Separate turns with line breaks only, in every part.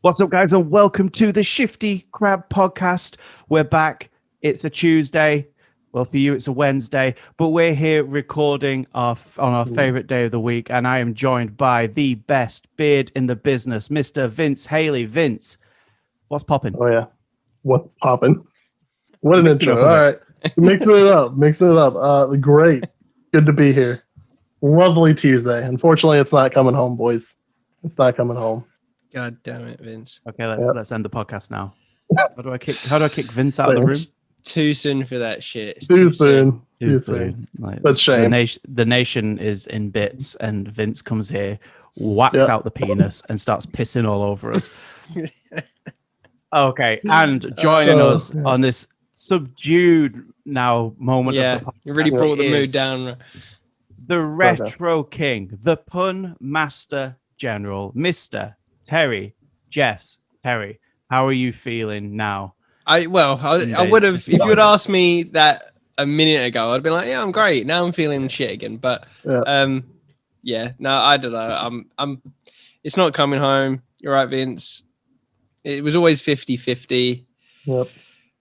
What's up, guys, and welcome to the Shifty Crab Podcast. We're back. It's a Tuesday. Well, for you, it's a Wednesday, but we're here recording on our favorite day of the week, and I am joined by the best beard in the business, Mr. Vince Haley. Vince, what's popping?
Oh, yeah. What's popping? What an intro. All right. Mixing it up. Great. Good to be here. Lovely Tuesday. Unfortunately, it's not coming home, boys. It's not coming home.
God damn it, Vince.
Okay, let's end the podcast now. How do I kick Vince out of the room?
Too soon for that shit. It's
too soon.
Like,
that's shame.
The nation is in bits, and Vince comes here, whacks out the penis, and starts pissing all over us. Okay, and joining us on this subdued now moment of the podcast,
you really brought the mood down.
The retro king, the pun master general, Mr. Terry Jeffs. Terry, how are you feeling now?
I would have, if you had asked me that a minute ago, I'd been like, yeah, I'm great. Now I'm feeling shit again. But no, I don't know. I'm it's not coming home. You're right, Vince. It was always 50-50.
Yep.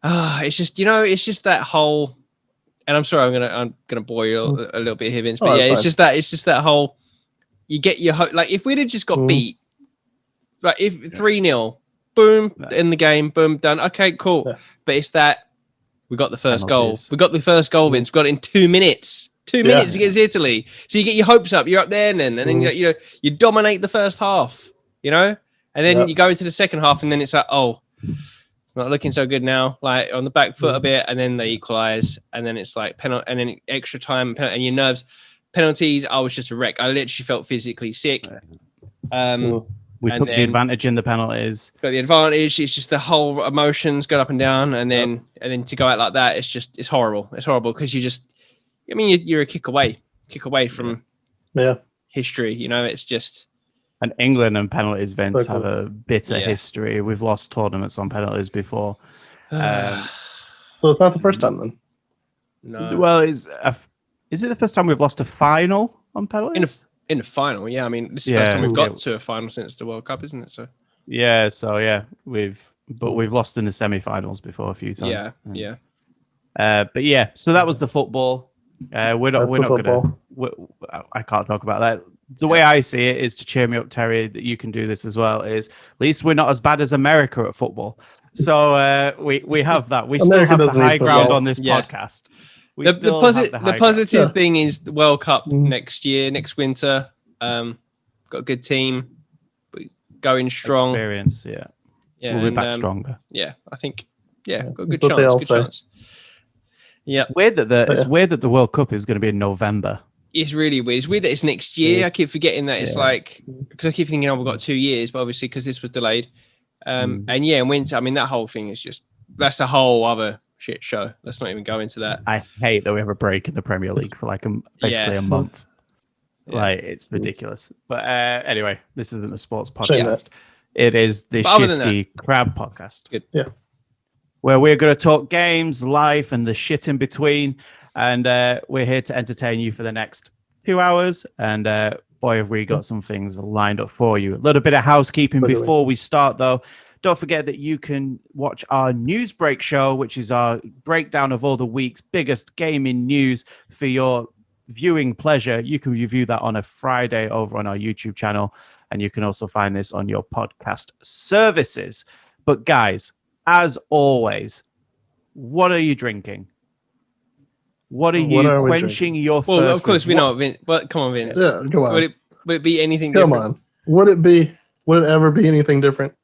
It's just, it's just that whole, and I'm sorry, I'm gonna bore you a little bit here, Vince. But it's just that whole, you get your hope. Like if we'd have just got beat, like if 3-0, boom, in the game, boom, done. Okay, cool. Yeah. But it's that we got the first goal. We got the first goal, Vince. We got it in 2 minutes. 2 minutes against Italy. So you get your hopes up. You're up there, and then you dominate the first half. And then you go into the second half, and then it's like, oh, it's not looking so good now. Like on the back foot a bit, and then they equalize, and then it's like penalty, and then extra time, and your nerves, penalties. I was just a wreck. I literally felt physically sick.
We took the advantage in the penalties.
Got the advantage. It's just the whole emotions go up and down, and then to go out like that, it's horrible. It's horrible because you're a kick away from history. It's just.
And England and penalties, Vince, have a bitter history. We've lost tournaments on penalties before.
So it's not the first time then.
No.
Well, is it the first time we've lost a final on penalties?
In the final, yeah. I mean, this is the first time we've got to a final since the World Cup, isn't it? So we've lost in the semi-finals before a few times. So that was the football. We're not gonna. I can't talk about that. The way I see it is to cheer me up, Terry, that you can do this as well. Is at least we're not as bad as America at football. So we have that. We still have the high ground on this podcast. The positive thing is the World Cup next winter. Got a good team, going strong.
Experience, we'll be back stronger.
Yeah, I think. Yeah, got a good chance. Good chance. Yeah,
it's weird that the World Cup is going to be in November.
It's really weird. It's weird that it's next year. Yeah. I keep forgetting that it's like because I keep thinking, we've got 2 years, but obviously because this was delayed. And in winter, I mean that whole thing is that's a whole other shit show. Let's not even go into that.
I hate that we have a break in the Premier League for like basically a month. Yeah. Like it's ridiculous. But anyway, this isn't a sports podcast. It is the Shifty Crab Podcast.
Good.
Yeah.
Where we're going to talk games, life, and the shit in between. And we're here to entertain you for the next 2 hours. And boy, have we got some things lined up for you. A little bit of housekeeping before we start, though. Don't forget that you can watch our news break show, which is our breakdown of all the week's biggest gaming news for your viewing pleasure. You can review that on a Friday over on our YouTube channel. And you can also find this on your podcast services. But guys, as always, what are you drinking? What are you quenching your thirst?
Well, of course we know, Vince. But come on, Vince.
Yeah, come on.
Would it be anything different?
Come on. Would it ever be anything different?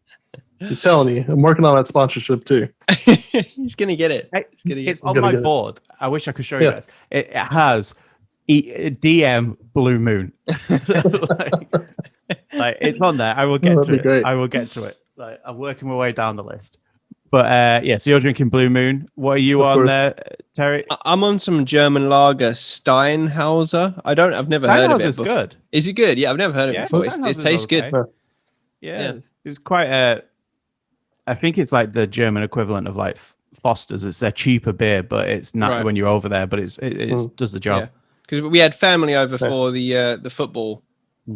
I'm telling you, I'm working on that sponsorship too.
He's gonna get it.
It's on my board. I wish I could show you guys. It has DM Blue Moon. like it's on there. I will get to it. Great. I will get to it. Like I'm working my way down the list. But so you're drinking Blue Moon. What are you on there, Terry?
I'm on some German lager, Steinhauser. I've never heard of it.
Steinhauser's good.
Is it good? Yeah, I've never heard of it before. It tastes good.
Yeah, it's quite I think it's like the German equivalent of like Foster's. It's their cheaper beer, but it's not when you're over there. But it does the job.
Because we had family over for the football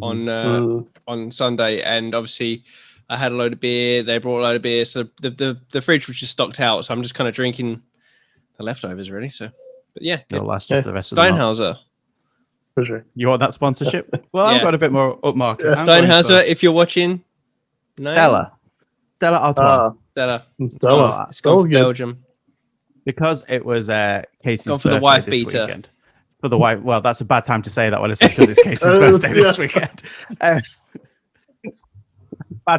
on Sunday, and obviously I had a load of beer. They brought a load of beer. So the fridge was just stocked out. So I'm just kind of drinking the leftovers, really. So, but yeah,
It'll last you for the rest of the month.
Steinhauser.
For sure.
You want that sponsorship? Well, I've got a bit more upmarket.
Yeah.
Steinhauser, if you're watching. No?
Stella Artois.
Stella. It's gone for Belgium.
Because it was Casey's
gone for
birthday
the wife
this
beater.
Weekend. For the wife. Well, that's a bad time to say that when I say because it's Casey's birthday this weekend. Bad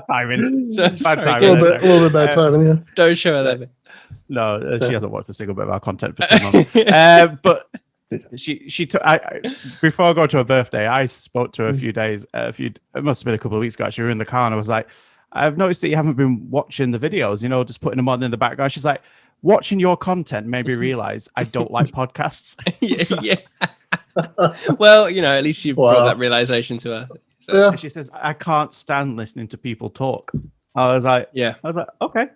timing. Bad timing.
A little bit bad timing, yeah.
Don't show her that.
No, she hasn't watched a single bit of our content for 2 months. But she took. Before I go to her birthday, I spoke to her a few days. It must have been a couple of weeks ago. Actually, we were in the car, and I was like, "I've noticed that you haven't been watching the videos. You know, just putting them on in the background." She's like, "Watching your content made me realize I don't like podcasts."
Yeah. Well, you know, at least you brought that realization to her. So.
Yeah.
She says, "I can't stand listening to people talk." I was like, okay.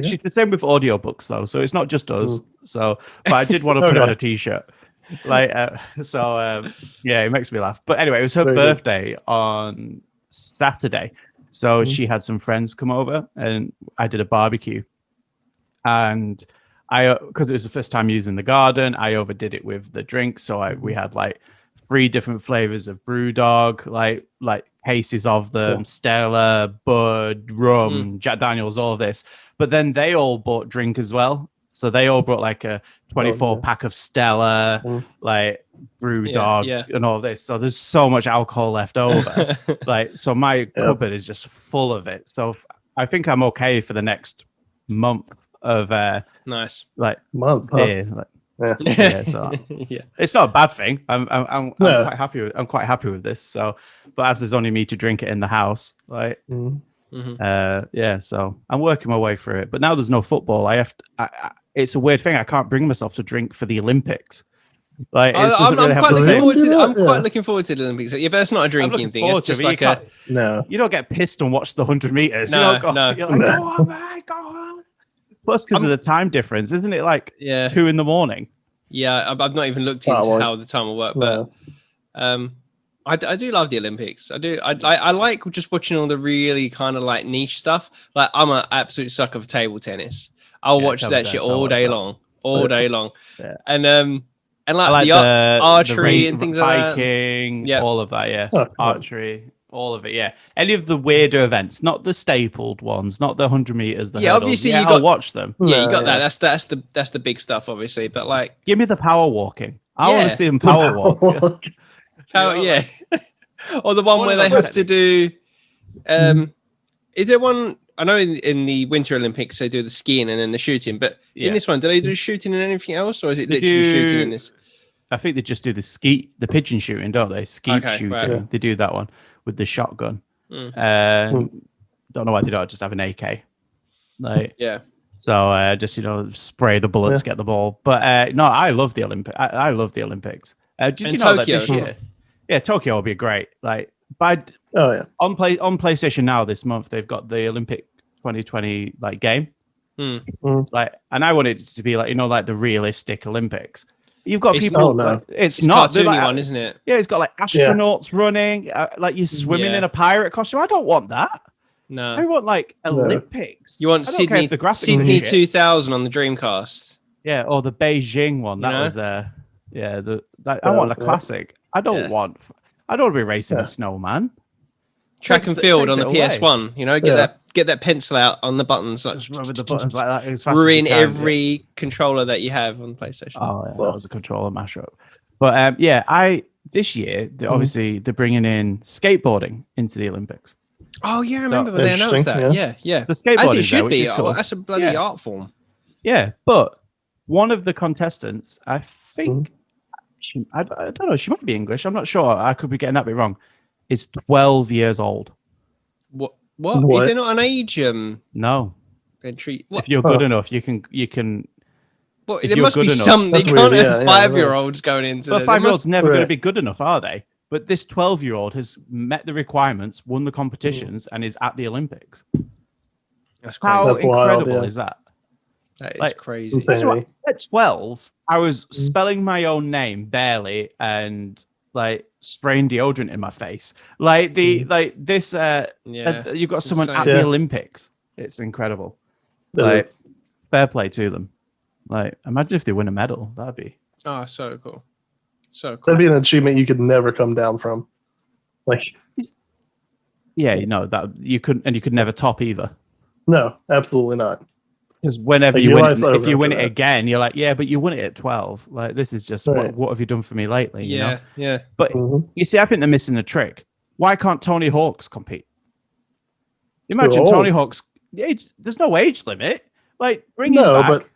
She's the same with audiobooks though, so it's not just us. So, but I did want to put it on a t-shirt, yeah, it makes me laugh. But anyway, it was her birthday on Saturday, so she had some friends come over, and I did a barbecue, and because it was the first time using the garden, I overdid it with the drinks, so we had like 3 different flavors of BrewDog, like cases of them, Stella, Bud, rum, Jack Daniels, all of this. But then they all bought drink as well. So they all brought like a 24 pack of Stella, like BrewDog and all this. So there's so much alcohol left over. So my cupboard is just full of it. So I think I'm okay for the next month of
nice
month.
So it's not a bad thing. I'm quite happy with. I'm quite happy with this. So, but as there's only me to drink it in the house, so I'm working my way through it. But now there's no football. It's a weird thing. I can't bring myself to drink for the Olympics. I'm
quite looking forward to the Olympics. Yeah, but it's not a drinking thing. It's just like
you don't get pissed and watch the 100 meters.
No.
You're like, oh my god. Plus, because of the time difference, isn't it? Like 2 a.m.
Yeah, I've not even looked into how the time will work, but I do love the Olympics. I do. I like just watching all the really kind of like niche stuff. Like I'm an absolute sucker for table tennis. I'll watch that shit all day long. Yeah. And like the archery and things like that.
Biking, all of that. Archery. All of it, any of the weirder events, not the stapled ones, not the 100 meters.
Obviously
I'll watch them.
Yeah, you got that. That's the big stuff, obviously. But like,
give me the power walking. I want to see them power walk.
Or the one where they have to do. Is there one? I know in the Winter Olympics they do the skiing and then the shooting, but in this one, do they do shooting and anything else, or is it literally shooting in this?
I think they just do the pigeon shooting, don't they? Skeet shooting. Right. They do that one with the shotgun. Don't know why they don't just have an AK. So just spray the bullets, get the ball. But no, I love the Olympics. I love the Olympics. Did you know that this year? Yeah, Tokyo will be great. Like on PlayStation Now this month they've got the Olympic 2020 game. And I want it to be like the realistic Olympics. You've got people. It's not
the one, isn't it?
Yeah, it's got like astronauts running, like you're swimming in a pirate costume. I don't want that.
No,
I want Olympics.
You want Sydney 2000 on the Dreamcast?
Yeah, or the Beijing one. That was I want a classic. I don't want to be racing a snowman.
Track and field on the PS1. You know, get that pencil out on the buttons.
Just rub the buttons like that.
Ruin every controller that you have on PlayStation.
Oh, yeah, that was a controller mashup. But this year obviously they're bringing in skateboarding into the Olympics.
Oh yeah, I remember when they announced that. Yeah.
The skateboarding
should be. Cool. That's a bloody art form.
Yeah, but one of the contestants, I think, I don't know, she might be English. I'm not sure. I could be getting that bit wrong. Is 12 years old.
What? Is there not an age?
No.
Entry.
If you're good enough, you can.
Well, there must be some. They can't have 5-year-olds going into.
But 5-year-olds never going to be good enough, are they? But this 12-year-old has met the requirements, won the competitions, and is at the Olympics.
That's crazy.
How incredible is that?
That is crazy.
At 12, I was spelling my own name barely and like spraying deodorant in my face. Like this. You've got someone at the Olympics. It's incredible. Like fair play to them. Like imagine if they win a medal. That'd be
so cool. So cool.
That'd be an achievement you could never come down from. Like,
yeah, that you couldn't, and you could never top either.
No, absolutely not.
Because whenever you win, if you win it again, you're like, yeah, but you won it at 12. Like, this is just what have you done for me lately?
Yeah, yeah.
But you see, I think they're missing the trick. Why can't Tony Hawk's compete? Imagine Tony Hawk's. There's no age limit. Like, bring him back. But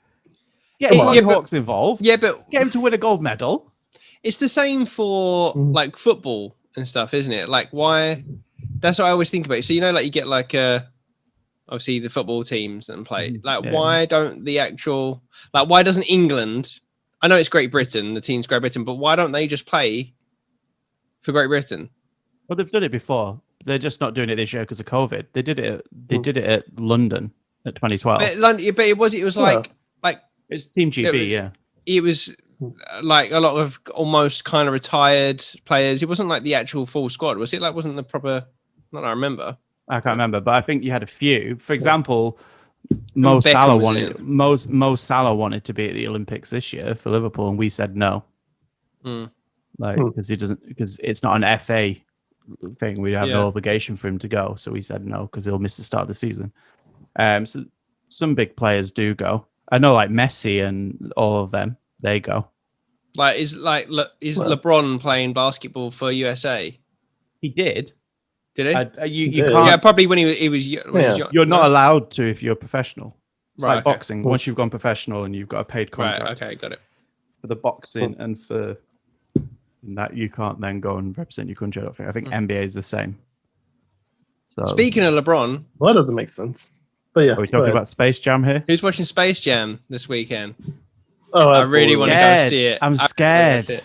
get Tony Hawk's involved.
Yeah, but
get him to win a gold medal.
It's the same for like football and stuff, isn't it? Like, why? That's what I always think about. So like you get like obviously the football teams and play. Like, why don't the actual why doesn't England? I know it's Great Britain, the team's Great Britain, but why don't they just play for Great Britain?
Well, they've done it before. They're just not doing it this year because of COVID. They did it. They did it at London at 2012.
But it was like
it's Team GB.
It was like a lot of almost kind of retired players. It wasn't like the actual full squad, was it? Like, wasn't the proper? Not I remember.
I can't remember, but I think you had a few. For example, Mo Salah wanted to be at the Olympics this year for Liverpool, and we said no. Because it's not an FA thing. We have no obligation for him to go, so we said no because he'll miss the start of the season. So some big players do go. I know, like Messi and all of them, they go.
Like, is LeBron playing basketball for USA?
He did.
Did he?
You can't.
Yeah, probably when he was young.
You're not allowed to if you're professional. It's
right,
like boxing. Once you've gone professional and you've got a paid contract.
Right, okay, got it.
For the boxing and for that, you can't then go and represent your country. I think NBA is the same. So,
speaking of LeBron,
well, that doesn't make sense. But yeah,
are we talking about Space Jam here?
Who's watching Space Jam this weekend?
Oh,
I really want to go see it.
I'm scared.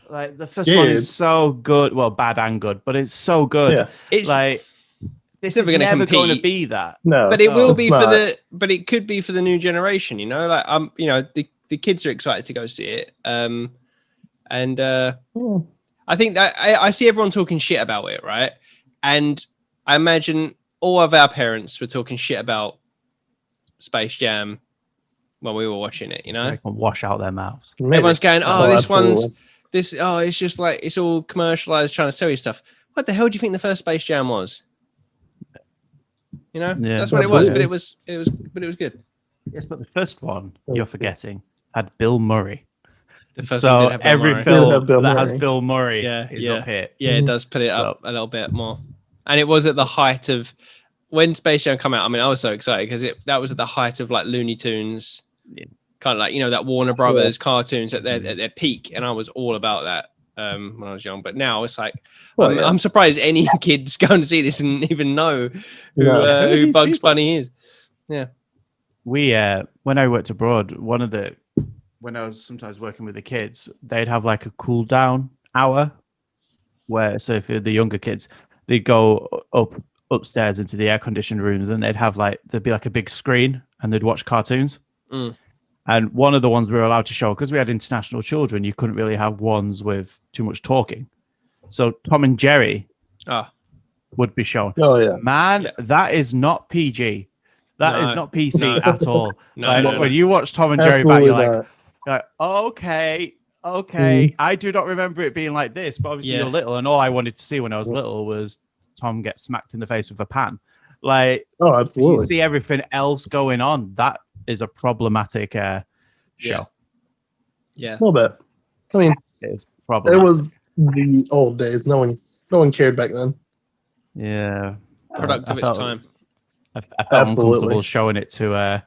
Like the first one is so good. Well, bad and good, but it's so good.
Yeah.
It's like this is never going to be that.
No,
but it will be but it could be for the new generation. Like the kids are excited to go see it. I think that I see everyone talking shit about it, right? And I imagine all of our parents were talking shit about Space Jam when we were watching it. They
can wash out their mouths.
Maybe.
Everyone's going,
absolutely.
It's just like it's all commercialized, trying to sell you stuff. What the hell do you think the first Space Jam was? That's what it was. But it was good.
Yes, but the first one you're forgetting had Bill Murray.
The first one did have Bill
every
Murray.
film that has Bill Murray is up here.
Yeah, it does put it up a little bit more. And it was at the height of when Space Jam came out. I mean, I was so excited because that was at the height of like Looney Tunes. Yeah. Kind of like that Warner Brothers cartoons at their peak, and I was all about that when I was young. But now it's like I'm surprised any kid's going to see this and even know who Bugs Bunny is. Yeah,
we when I worked abroad, when I was sometimes working with the kids, they'd have like a cool down hour so if the younger kids, they'd go upstairs into the air conditioned rooms, and there'd be like a big screen, and they'd watch cartoons. And one of the ones we were allowed to show, because we had international children, you couldn't really have ones with too much talking. So Tom and Jerry would be shown.
Oh, yeah.
Man, that is not PG. That is not PC at all. When you watch Tom and Jerry back, you're like, okay. I do not remember it being like this, but obviously you're little, and all I wanted to see when I was little was Tom get smacked in the face with a pan. Like,
oh, absolutely.
You see everything else going on. That is a problematic show.
Yeah.
A little bit. I mean,
it's problematic.
It was the old days. No one cared back then.
Yeah.
Product of its time.
I felt uncomfortable showing it to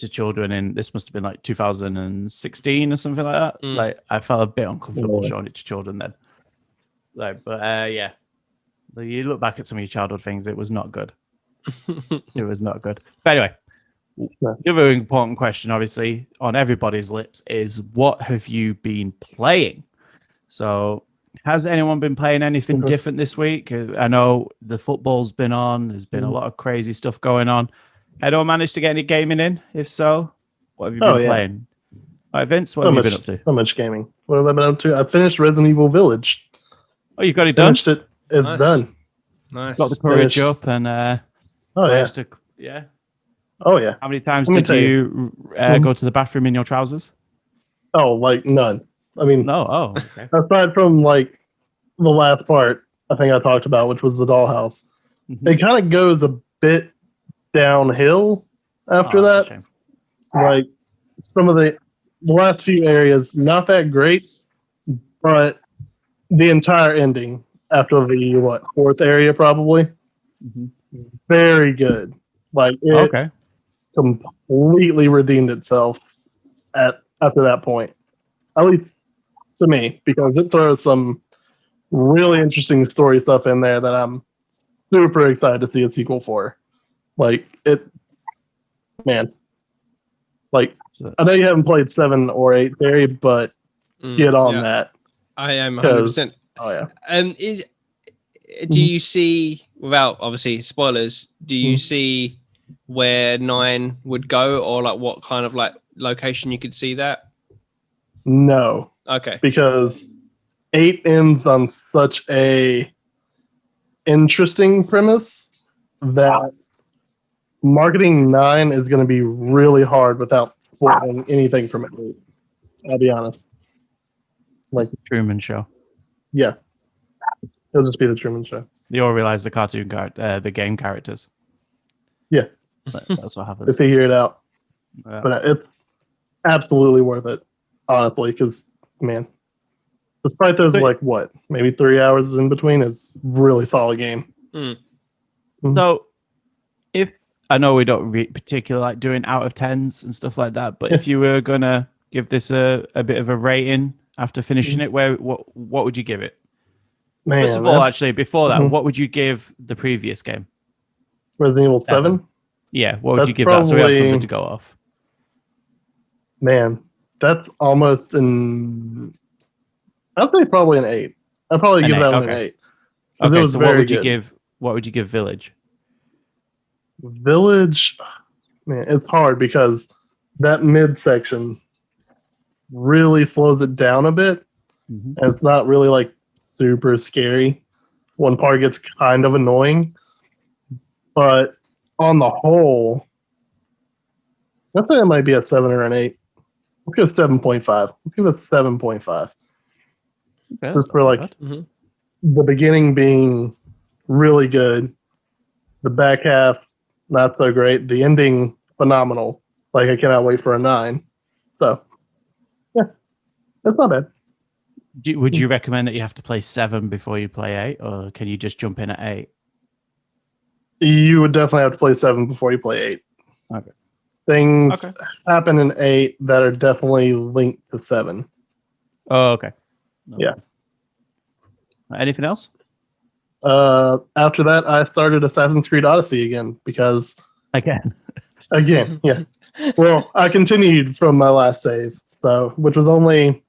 children, and this must have been like 2016 or something like that. Like, I felt a bit uncomfortable showing it to children then. Yeah. You look back at some of your childhood things, it was not good. It was not good. But anyway, the other important question, obviously, on everybody's lips is, what have you been playing? So, has anyone been playing anything different this week? I know the football's been on. There's been a lot of crazy stuff going on. Anyone managed to get any gaming in? If so, what have you been playing? All right, Vince, what have you been up to?
So much gaming. What have I been up to? I finished Resident Evil Village.
Oh, you got it done?
Finished it. It's done.
Nice.
Got the courage up and yeah.
Oh yeah.
How many times did you go to the bathroom in your trousers?
Oh, like none. I mean,
no. Oh, okay.
Aside from like the last part, I think I talked about, which was the dollhouse.
Mm-hmm.
It kind of goes a bit downhill after that. Like some of the last few areas, not that great, but the entire ending after the fourth area probably, very good. Like it completely redeemed itself after that point, at least to me, because it throws some really interesting story stuff in there that I'm super excited to see a sequel for. Like it, man. Like I know you haven't played 7 or 8, Barry, but get on that.
I am 100%.
Oh yeah.
Do you see, without obviously spoilers, do you see where 9 would go, or like what kind of like location you could see that?
No.
Okay.
Because 8 ends on such a interesting premise that marketing 9 is going to be really hard without spoiling anything from it. I'll be honest.
Like the Truman Show.
Yeah. It'll just be the Truman Show.
You all realize the cartoon the game characters.
Yeah.
That's what happens.
They figure it out. Yeah. But it's absolutely worth it, honestly, because, man, despite those, maybe 3 hours in between, it's really solid game.
So, if I know we don't particularly like doing out of 10s and stuff like that, but if you were going to give this a bit of a rating after finishing it, what would you give it?
Man,
first of all, actually, before that, what would you give the previous game?
Resident Evil 7?
Yeah, what would you give that so we have something to go off?
Man, that's almost I'd say probably an 8. I'd probably give that one an 8.
Okay, so what would you give Village?
Village, man, it's hard because that midsection really slows it down a bit. And it's not really like super scary. One part gets kind of annoying, but on the whole, I think it might be a 7 or an 8. Let's go 7.5. Let's give it a 7.5. Okay, just for like the beginning being really good, the back half not so great, the ending phenomenal. Like I cannot wait for a 9. So yeah, that's not bad.
Would you recommend that you have to play 7 before you play 8, or can you just jump in at 8?
You would definitely have to play 7 before you play 8.
Okay.
Things happen in 8 that are definitely linked to 7.
Oh, okay.
Yeah.
Anything else?
After that, I started Assassin's Creed Odyssey again because again, yeah. Well, I continued from my last save, which was only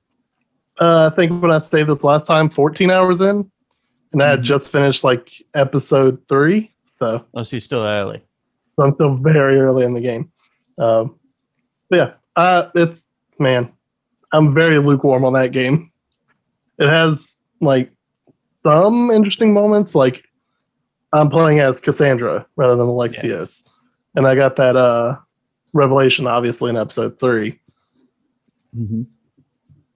I think when I saved this last time, 14 hours in, and I had just finished like episode 3. So
you're still early.
So I'm still very early in the game. But yeah, I'm very lukewarm on that game. It has like some interesting moments, like I'm playing as Cassandra rather than Alexios, and I got that revelation obviously in episode 3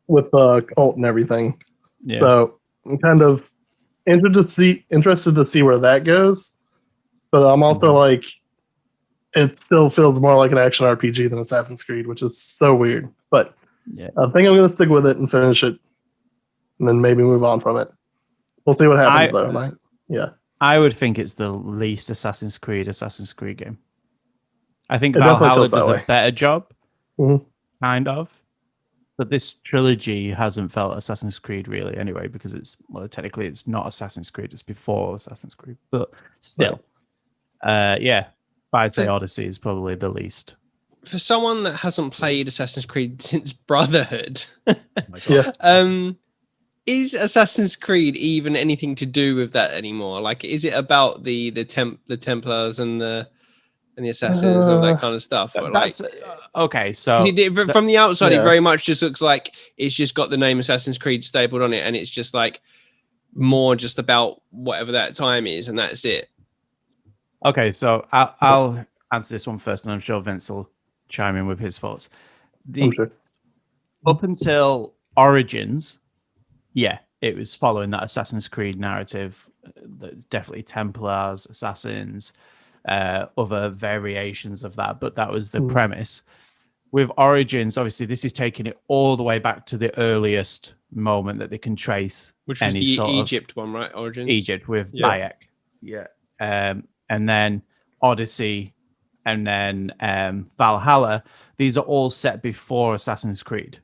with the cult and everything. Yeah. So I'm kind of interested to see where that goes, but I'm also like, it still feels more like an action RPG than Assassin's Creed, which is so weird. But I think I'm going to stick with it and finish it, and then maybe move on from it. We'll see what happens, though.
I would think it's the least Assassin's Creed game. I think Valhalla does a better job, kind of. But this trilogy hasn't felt Assassin's Creed really anyway, because technically it's not Assassin's Creed, it's before Assassin's Creed. But still, I'd say Odyssey is probably the least.
For someone that hasn't played Assassin's Creed since Brotherhood, is Assassin's Creed even anything to do with that anymore? Like, is it about the Templars and and the assassins, all that kind of stuff.
That's okay. So
from the outside, it very much just looks like it's just got the name Assassin's Creed stapled on it, and it's just like more just about whatever that time is, and that's it.
Okay, so I'll answer this one first, and I'm sure Vince will chime in with his thoughts. Up until Origins, yeah, it was following that Assassin's Creed narrative. There's definitely Templars, Assassins, other variations of that, but that was the premise. With Origins, obviously, this is taking it all the way back to the earliest moment that they can trace.
Which was the Egypt one, right? Origins?
Egypt with Bayek. Yeah. And then Odyssey, and then Valhalla. These are all set before Assassin's Creed,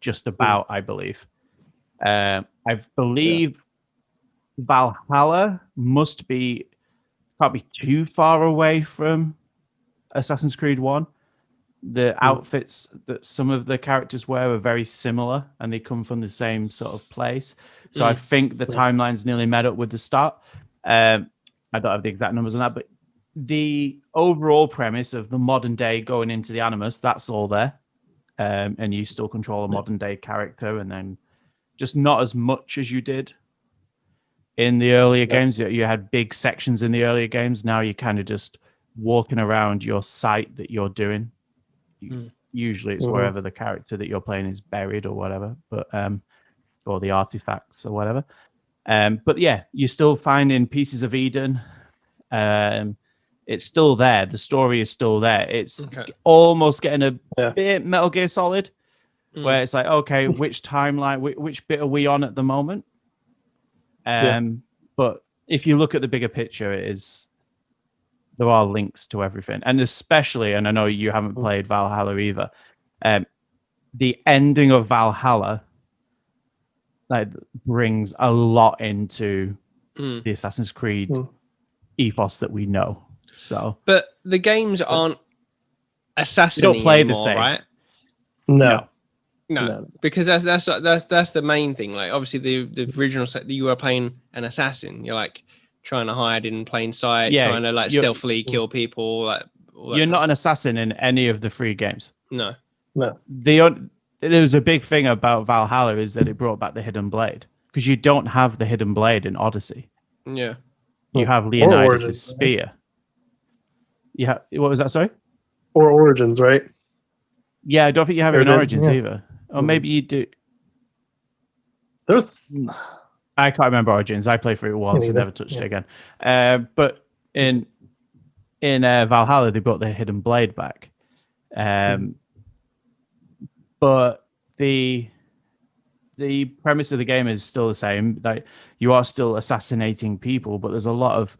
just about, I believe. I believe Valhalla can't be too far away from Assassin's Creed 1. The outfits that some of the characters wear are very similar, and they come from the same sort of place. So I think the timeline's nearly met up with the start. I don't have the exact numbers on that, but the overall premise of the modern day going into the Animus, that's all there. And you still control a modern day character, and then just not as much as you did in the earlier games. You had big sections in the earlier games. Now you're kind of just walking around your site that you're doing. Usually it's wherever the character that you're playing is buried or whatever, but or the artifacts or whatever. But yeah, you're still finding pieces of Eden. It's still there. The story is still there. It's almost getting a bit Metal Gear Solid, where it's like, okay, which timeline, which bit are we on at the moment? But if you look at the bigger picture, there are links to everything, and especially, and I know you haven't played Valhalla either. The ending of Valhalla brings a lot into the Assassin's Creed ethos that we know. So,
but the games aren't assassinating
don't play
anymore,
the same,
right? No, because that's the main thing. Like, obviously, the original set, you were playing an assassin. You're like trying to hide in plain sight, trying to like stealthily kill people. Like,
you're not an assassin in any of the 3 games.
No.
There was a big thing about Valhalla is that it brought back the hidden blade, because you don't have the hidden blade in Odyssey.
Yeah,
you have Leonidas' spear. Yeah, what was that? Sorry,
or Origins, right?
Yeah, I don't think you have it in Origins either. Or maybe you do. I can't remember Origins. I played through it once and never touched it again. But in Valhalla, they brought the hidden blade back. But the premise of the game is still the same. Like, you are still assassinating people, but there's a lot of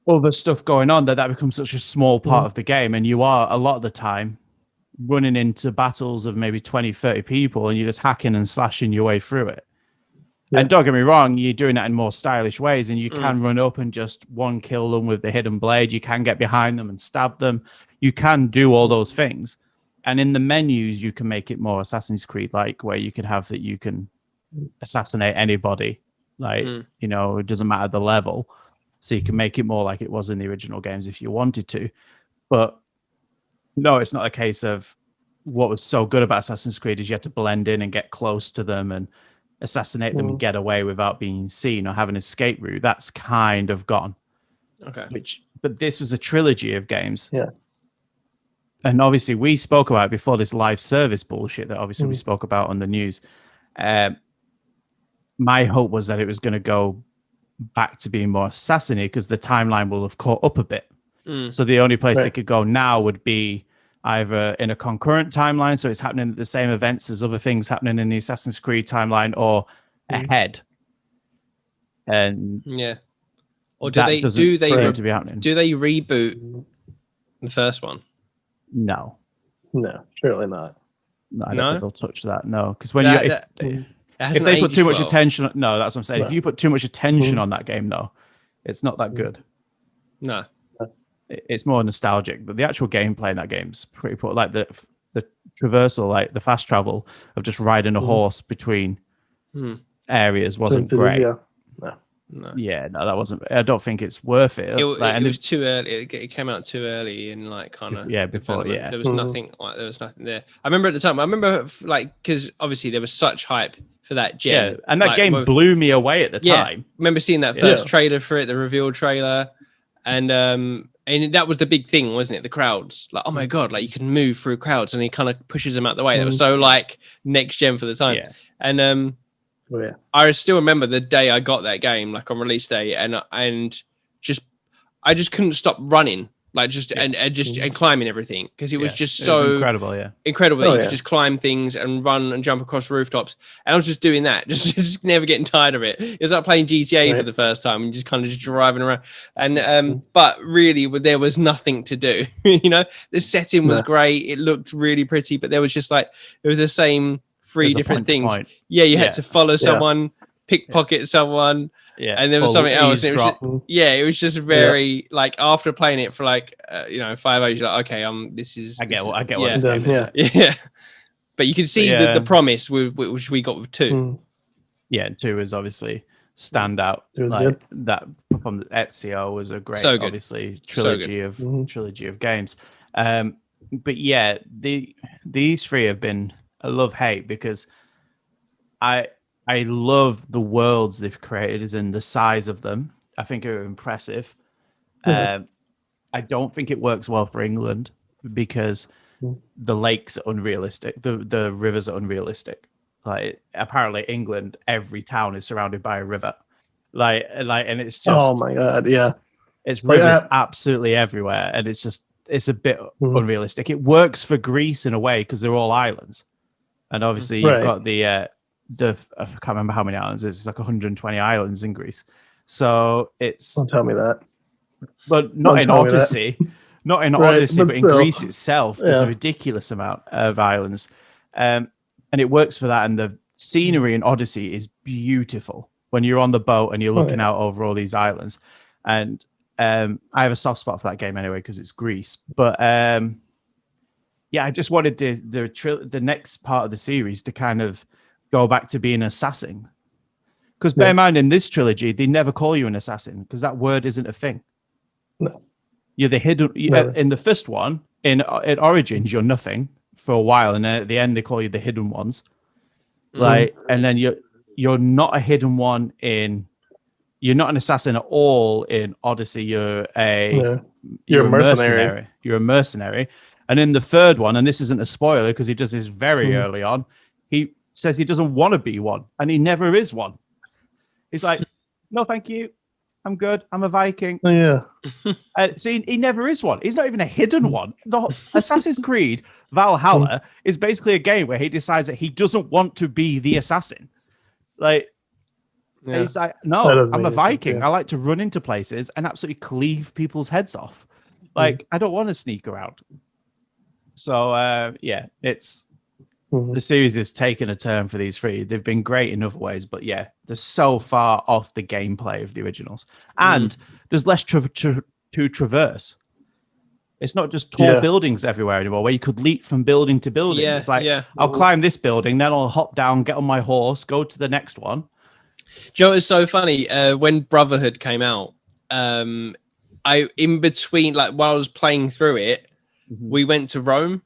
other stuff going on that becomes such a small part of the game, and you are a lot of the time running into battles of maybe 20, 30 people, and you're just hacking and slashing your way through it. And don't get me wrong, you're doing that in more stylish ways, and you can run up and just kill them with the hidden blade. You can get behind them and stab them. You can do all those things. And in the menus, you can make it more Assassin's Creed-like, where you can have that you can assassinate anybody. Like, you know, it doesn't matter the level. So you can make it more like it was in the original games if you wanted to. But no, it's not a case of what was so good about Assassin's Creed is you had to blend in and get close to them and assassinate them and get away without being seen or have an escape route. That's kind of gone.
Okay.
But this was a trilogy of games.
Yeah.
And obviously we spoke about before this live service bullshit that obviously we spoke about on the news. My hope was that it was going to go back to being more assassiny because the timeline will have caught up a bit. So the only place it could go now would be either in a concurrent timeline, so it's happening at the same events as other things happening in the Assassin's Creed timeline, or ahead. And
or do they
to be happening.
Do they reboot the first one?
No, surely not.
No, I don't think they'll touch that. No, because when if they put too much attention, that's what I'm saying. If you put too much attention on that game, though, it's not that good.
No,
it's more nostalgic. But the actual gameplay in that game's pretty poor. Like the traversal, like the fast travel of just riding a horse between areas wasn't great.
No.
Yeah, no, that wasn't. I don't think it's worth it.
It
Like,
was too early. It came out too early in like kind of
before. Yeah,
there was nothing there. I remember at the time. I remember like because obviously there was such hype for that gen.
Yeah, and that
like,
game blew me away at the time.
I remember seeing that first trailer for it, the reveal trailer, and that was the big thing, wasn't it? The crowds, like, oh my god, like you can move through crowds, and he kind of pushes them out the way. That was so like next gen for the time.
Yeah.
And I still remember the day I got that game, like on release day, and I just couldn't stop running, like and climbing everything because it was just so
incredible,
incredible that you could just climb things and run and jump across rooftops. And I was just doing that, just never getting tired of it. It was like playing GTA for the first time and just kind of just driving around. And but really, there was nothing to do. You know, the setting was great. It looked really pretty, but there was just like it was the same three different things. Yeah, you had to follow someone, pickpocket someone. Yeah, and there was something else. And it was just very like after playing it for like 5 hours, you're like, okay, I get what this game is. Yeah. But you can see the promise which we got with 2.
Yeah, and 2 is obviously standout.
It was good.
That from Ezio was a great, obviously trilogy of games. But yeah, these 3 have been a love-hate because I love the worlds they've created and the size of them. I think are impressive. I don't think it works well for England because the lakes are unrealistic. The rivers are unrealistic. Like apparently England, every town is surrounded by a river. Like, and it's just
oh my god, yeah.
It's rivers absolutely everywhere, and it's a bit unrealistic. It works for Greece in a way because they're all islands, and obviously you've got I can't remember how many islands. It's like 120 islands in Greece. So it's
don't tell me that.
But not in Odyssey. Not in Odyssey, but in Greece itself, there's a ridiculous amount of islands. And it works for that. And the scenery in Odyssey is beautiful when you're on the boat and you're looking out over all these islands. And I have a soft spot for that game anyway because it's Greece. But I just wanted the next part of the series to kind of go back to being an assassin. Because bear in mind, in this trilogy, they never call you an assassin because that word isn't a thing.
No.
You're the hidden. In the first one, in Origins, you're nothing for a while, and then at the end, they call you the hidden ones. Like, and then you're not a hidden one you're not an assassin at all in Odyssey. You're a mercenary. You're a mercenary. And in the third one, and this isn't a spoiler because he does this very early on, he says he doesn't want to be one, and he never is one. He's like, no, thank you. I'm good. I'm a Viking.
Oh, yeah.
See, he never is one. He's not even a hidden one. The Assassin's Creed Valhalla is basically a game where he decides that he doesn't want to be the assassin. Like, he's like, no, I'm a Viking. I like to run into places and absolutely cleave people's heads off. Like, I don't want to sneak around. So, it's... The series has taken a turn for these 3. They've been great in other ways, but they're so far off the gameplay of the originals. And there's less to traverse. It's not just tall buildings everywhere anymore, where you could leap from building to building. It's like, I'll climb this building, then I'll hop down, get on my horse, go to the next one.
Do you know, it's so funny? When Brotherhood came out, in between, like while I was playing through it, we went to Rome.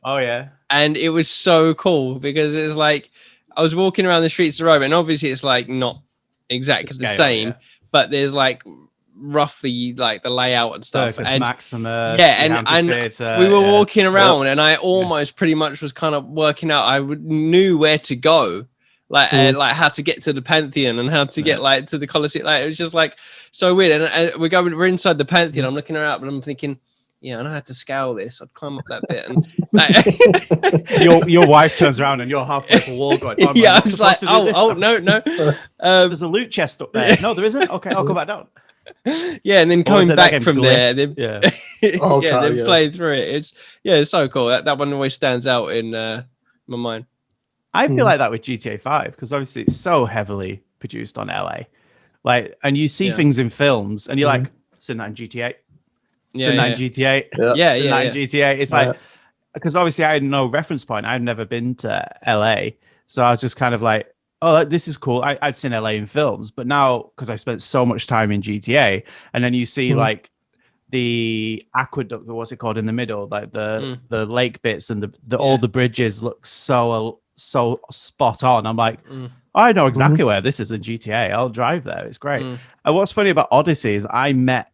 Oh, yeah.
And it was so cool because it's like I was walking around the streets of Rome, and obviously it's like not exactly the same, but there's like roughly like the layout and stuff.
Circus
and
Maximus,
and we were walking around, and I almost pretty much was kind of working out. I knew where to go, like how to get to the Pantheon and how to get like to the Colosseum. Like it was just like so weird. And we're inside the Pantheon. I'm looking around, but I'm thinking, yeah, I know how to scale this. I'd climb up that bit, and
like... your wife turns around and you're halfway up a wall going, oh,
yeah, I was like, oh, no.
There's a loot chest up there. No, there isn't. Okay, I'll come back down.
Yeah, and then coming back from there, then
then
playing through it. It's so cool. That one always stands out in my mind.
I feel like that with GTA 5 because obviously it's so heavily produced on LA, like, and you see things in films, and you're like, seen that in GTA. GTA. GTA. It's like, because obviously I had no reference point. I'd never been to LA. So I was just kind of like, oh, this is cool. I'd seen LA in films, but now because I spent so much time in GTA, and then you see like the aqueduct, what's it called in the middle, like the lake bits, and the all the bridges look so spot on. I'm like, I know exactly where this is in GTA. I'll drive there. It's great. And what's funny about Odyssey is I met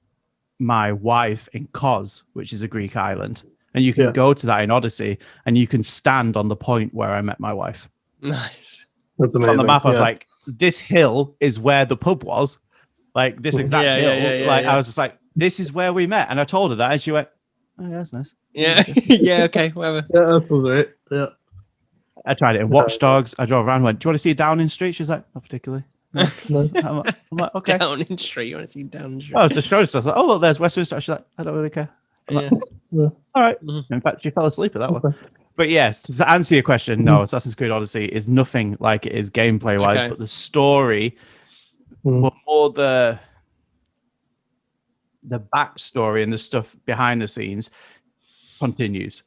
my wife in Kos, which is a Greek island, and you can go to that in Odyssey, and you can stand on the point where I met my wife.
Nice.
That's amazing.
On the map, I was like, this hill is where the pub was. Like this exact hill. I was just like, this is where we met. And I told her that, and she went, oh, yeah, that's nice.
Yeah. Yeah. Okay. Whatever.
Yeah, that was right. Yeah.
I tried it in Watch Dogs. I drove around and went, do you want to see Downing Street? She's like, not particularly. No. I'm like, okay.
Downing Street. You want to see Downing Street?
Oh, it's a show. So I was like, oh, look, there's Westminster. She's like, I don't really care. Like, all right. In fact, she fell asleep at that one. But yes, to answer your question, no, Assassin's Creed Odyssey is nothing like it is gameplay-wise, but the story, but more the backstory and the stuff behind the scenes continues.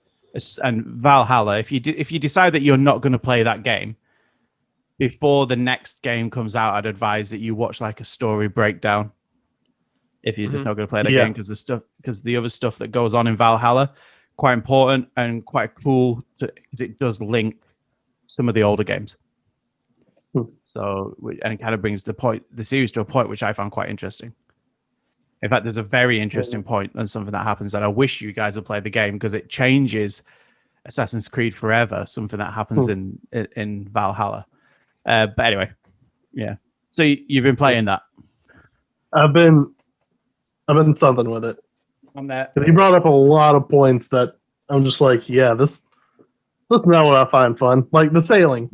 And Valhalla, if you decide that you're not going to play that game before the next game comes out, I'd advise that you watch like a story breakdown. If you're just not going to play the game, because the other stuff that goes on in Valhalla, quite important and quite cool because it does link some of the older games. So, and it kind of brings the series to a point which I found quite interesting. In fact, there's a very interesting point and something that happens that I wish you guys had played the game because it changes Assassin's Creed forever. Something that happens in Valhalla. But anyway, yeah. So you've been playing that.
I've been something with it.
I'm there.
He brought up a lot of points that I'm just like, yeah, this is not what I find fun. Like the sailing.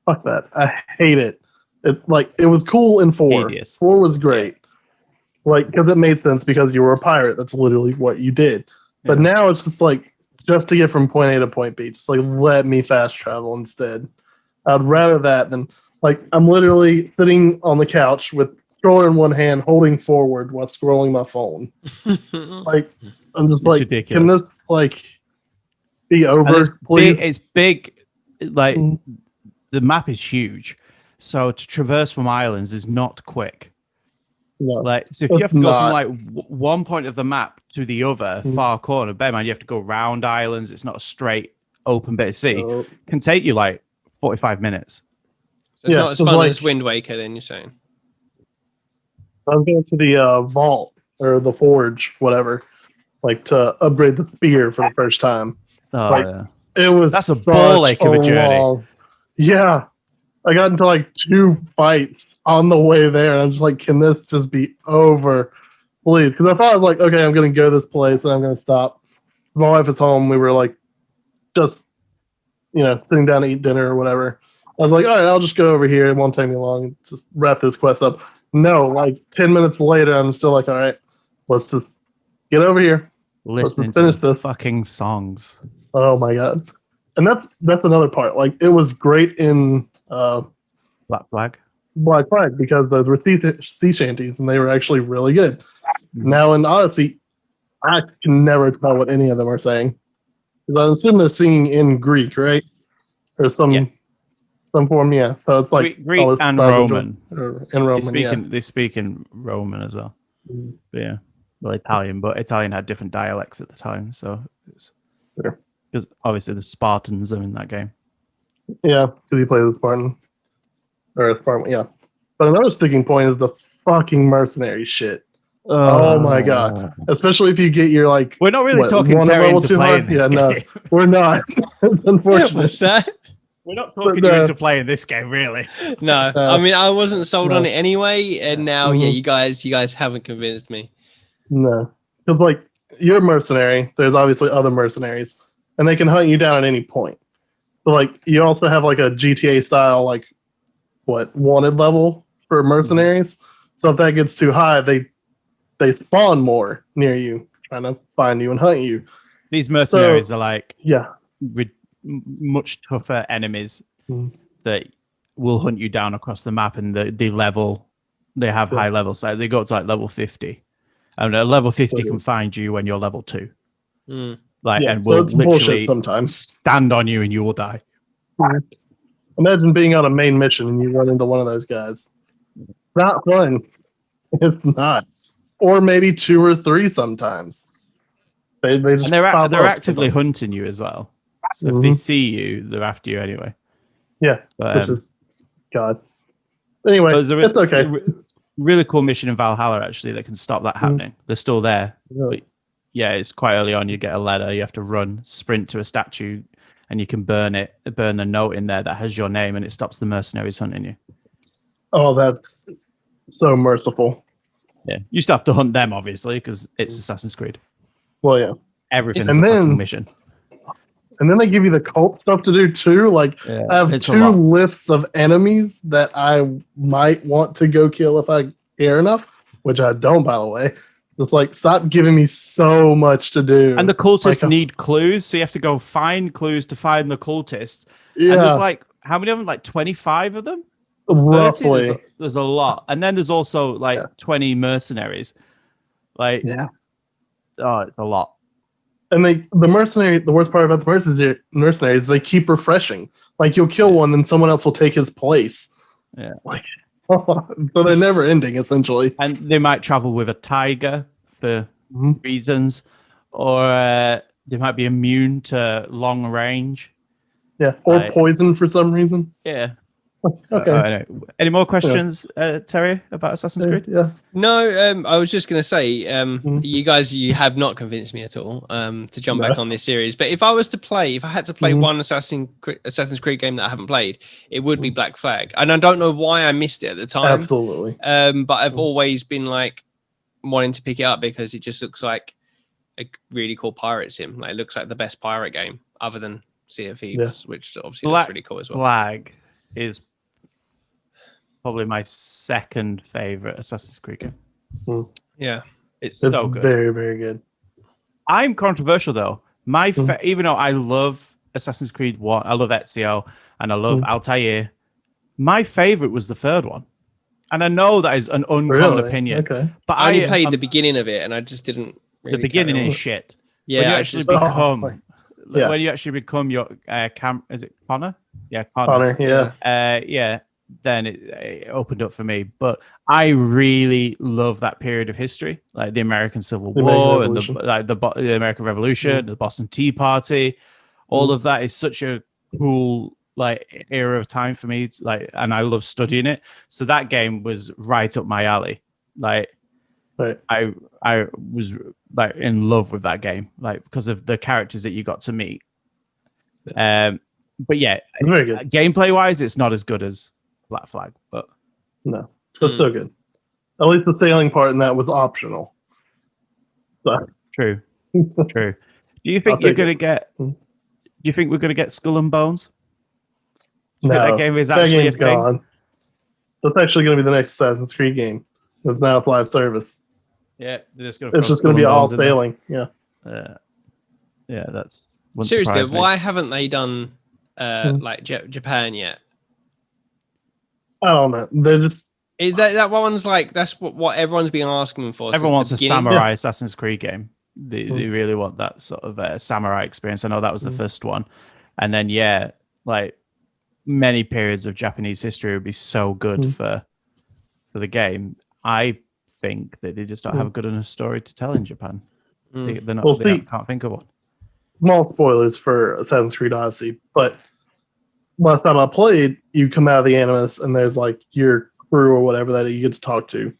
Fuck that. I hate it. It was cool in 4.
Hideous.
4 was great. Like, because it made sense because you were a pirate. That's literally what you did. But now it's just like, just to get from point A to point B, just like let me fast travel instead. I'd rather that than like I'm literally sitting on the couch with stroller in one hand, holding forward while scrolling my phone. Like I'm just like, ridiculous. Can this like be over?
It's big. Like the map is huge, so to traverse from islands is not quick.
No,
like so if you have to go from like one point of the map to the other far corner, bear in mind you have to go round islands. It's not a straight open bit of sea. It can take you like 45 minutes.
So it's not as fun as Wind Waker, then you're saying?
I was going to the vault or the forge, whatever, like to upgrade the spear for the first time. It was
that's a ball ache of a journey.
Yeah, I got into like 2 fights on the way there, and I'm just like, can this just be over, please? Because I thought I was like, okay, I'm going to go to this place and I'm going to stop. My wife is home. We were like, just sitting down to eat dinner or whatever. I was like, all right, I'll just go over here. It won't take me long. Just wrap this quest up. No, like 10 minutes later, I'm still like, all right, let's just get over here.
Let's finish this fucking songs.
Oh my god. And that's another part. Like it was great in
Black Flag
because those were sea shanties and they were actually really good. Now in Odyssey, I can never tell what any of them are saying. Because I assume they're singing in Greek, right? Or some form, yeah. So it's like
Greek and Roman.
And Roman,
they speak in Roman as well. But yeah. Well, Italian, but Italian had different dialects at the time, so because obviously the Spartans are in that game.
Yeah, because you play the Spartan or a Spartan, yeah. But another sticking point is the fucking mercenary shit. Oh my god! Especially if you get your like.
We're not really talking Terry into playing this game.
No, we're not. It's unfortunate.
What's that?
We're not talking you into playing this game, really.
No, I mean I wasn't sold on it anyway, and now you guys haven't convinced me.
No, because like you're a mercenary. There's obviously other mercenaries, and they can hunt you down at any point. So like you also have like a GTA style like wanted level for mercenaries. So if that gets too high, they spawn more near you, trying to find you and hunt you.
These mercenaries are like
much
tougher enemies that will hunt you down across the map, and they have high levels. So they go to like level 50. And a level 50 can find you when you're level 2. And will literally
sometimes
stand on you and you will die.
Imagine being on a main mission and you run into one of those guys. Not fun. It's not. Or maybe 2 or 3 sometimes. They just
And they're
pop up
actively
sometimes.
hunting you as well. So if they see you, they're after you anyway.
Yeah,
But,
which is God. Anyway,
there's
it's okay.
Really cool mission in Valhalla actually that can stop that happening. They're still there.
Really?
But yeah, it's quite early on. You get a letter. You have to run, sprint to a statue, and you can burn the note in there that has your name, and it stops the mercenaries hunting you.
Oh, that's so merciful.
Yeah, you still have to hunt them, obviously, because it's Assassin's Creed.
Well, yeah.
Everything's
And
a
then-
fucking mission.
And then they give you the cult stuff to do too. Like,
Yeah,
I have
it's a
2
lot.
lists of enemies that I might want to go kill if I care enough, which I don't, by the way. It's like, stop giving me so much to do.
And the cultists
Like,
need clues, so you have to go find clues to find the cultists.
yeah,
And there's like, how many of them? Like 25 of them? 30?
roughly.
There's a lot. And then there's also like
Yeah.
20 mercenaries. Like,
Yeah.
oh, it's a lot.
And the worst part about the mercenaries is they keep refreshing. Like, you'll kill one, then someone else will take his place.
Yeah.
Like, so they're never ending, essentially.
And they might travel with a tiger for
Mhm.
reasons, or they might be immune to long range.
Yeah, or
Right.
poison for some reason.
Yeah.
Okay.
Anyway. Any more questions, Terry, about Assassin's Creed?
Yeah.
No, I was just going to say, you have not convinced me at all to jump
No.
back on this series. But if I had to play one Assassin's Creed game that I haven't played, it would be Black Flag. And I don't know why I missed it at the time.
Absolutely.
But I've always been like wanting to pick it up because it just looks like a really cool pirate sim. Like, it looks like the best pirate game other than Sea of Thieves, which obviously looks really cool as well.
Flag is probably my second favorite Assassin's Creed game.
Yeah,
it's
It's
so good.
very, very good.
I'm controversial though. Even though I love Assassin's Creed 1, I love Ezio, and I love Altair. My favorite was the third one, and I know that is an uncommon opinion.
Okay.
But
I only played the beginning of it, and I just didn't. Really
the beginning
carry on.
is shit.
Yeah,
when you
I
actually
just-
become,
yeah.
when you actually become your is it Connor? Yeah,
Connor, yeah.
yeah. Then it opened up for me. But I really love that period of history, like the American Civil War and the American Revolution, the Boston Tea Party. All of that is such a cool like era of time for me. It's like, and I love studying it. So that game was right up my alley. Like,
right.
I was like in love with that game, like because of the characters that you got to meet. But yeah,
It's very good.
Gameplay wise, it's not as good as Black Flag, but
No, it's still good. At least the sailing part in that was optional. So.
True. Do you think you're gonna get? Do you think we're gonna get Skull and Bones?
No,
that game is actually
game's gone. That's actually going to be the next Assassin's Creed game. It's now live service.
Yeah, it's
just going to be all sailing. Yeah.
Yeah, that's
seriously. Why haven't they done like Japan yet?
I don't know. They're just
is that one's like that's what everyone's been asking for.
Everyone wants a samurai Assassin's Creed game. They really want that sort of samurai experience. I know that was the first one, and then like many periods of Japanese history would be so good for the game. I think that they just don't have a good enough story to tell in Japan. They're not. They can't think of one.
Small spoilers for Assassin's Creed Odyssey, but last time I played, you come out of the Animus and there's like your crew or whatever that you get to talk to,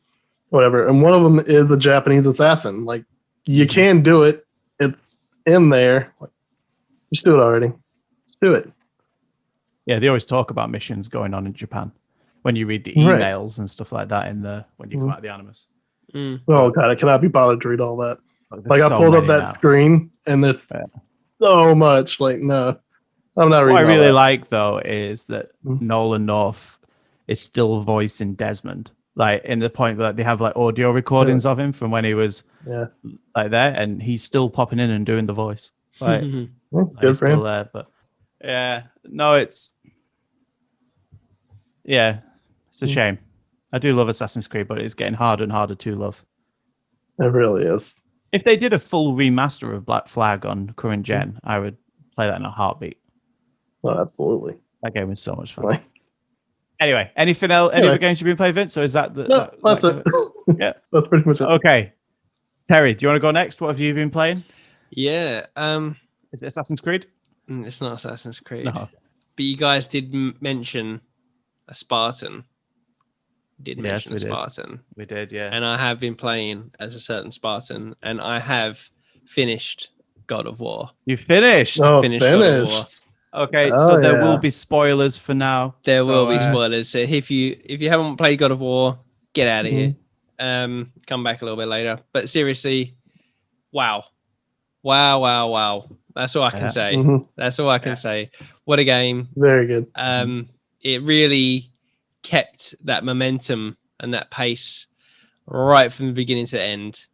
whatever, and one of them is a Japanese assassin. Like, you can do it; it's in there. Like, just do it already. Just do it.
Yeah, they always talk about missions going on in Japan when you read the emails and stuff like that when you come out of the Animus.
Oh god, I cannot be bothered to read all that.
Like
I pulled up that screen and there's so much. Like, no, I'm not reading.
What I really like though is that Nolan North is still voicing Desmond. Like, in the point that they have like audio recordings of him from when he was like there, and he's still popping in and doing the voice. Like,
good for him.
There, but it's a shame. I do love Assassin's Creed, but it's getting harder and harder to love.
It really is.
If they did a full remaster of Black Flag on current gen, I would play that in a heartbeat.
Well, absolutely.
That game was so much fun.
Right.
Anyway, anything else? Any other games you've been playing, Vince? Or is that
that's it?
Yeah,
that's pretty much it.
Okay, Terry, do you want to go next? What have you been playing?
Yeah.
Is it Assassin's Creed?
It's not Assassin's Creed.
No.
But you guys did mention a Spartan. Mention a Spartan.
We did, yeah.
And I have been playing as a certain Spartan, and I have finished God of War.
You finished?
Oh,
finished. God of War.
Okay, so there will be spoilers for now.
There will be spoilers. So if you haven't played God of War, get out of here. Come back a little bit later. But seriously, wow. That's all I can say. That's all I can say. What a game.
Very good.
It really kept that momentum and that pace right from the beginning to the end.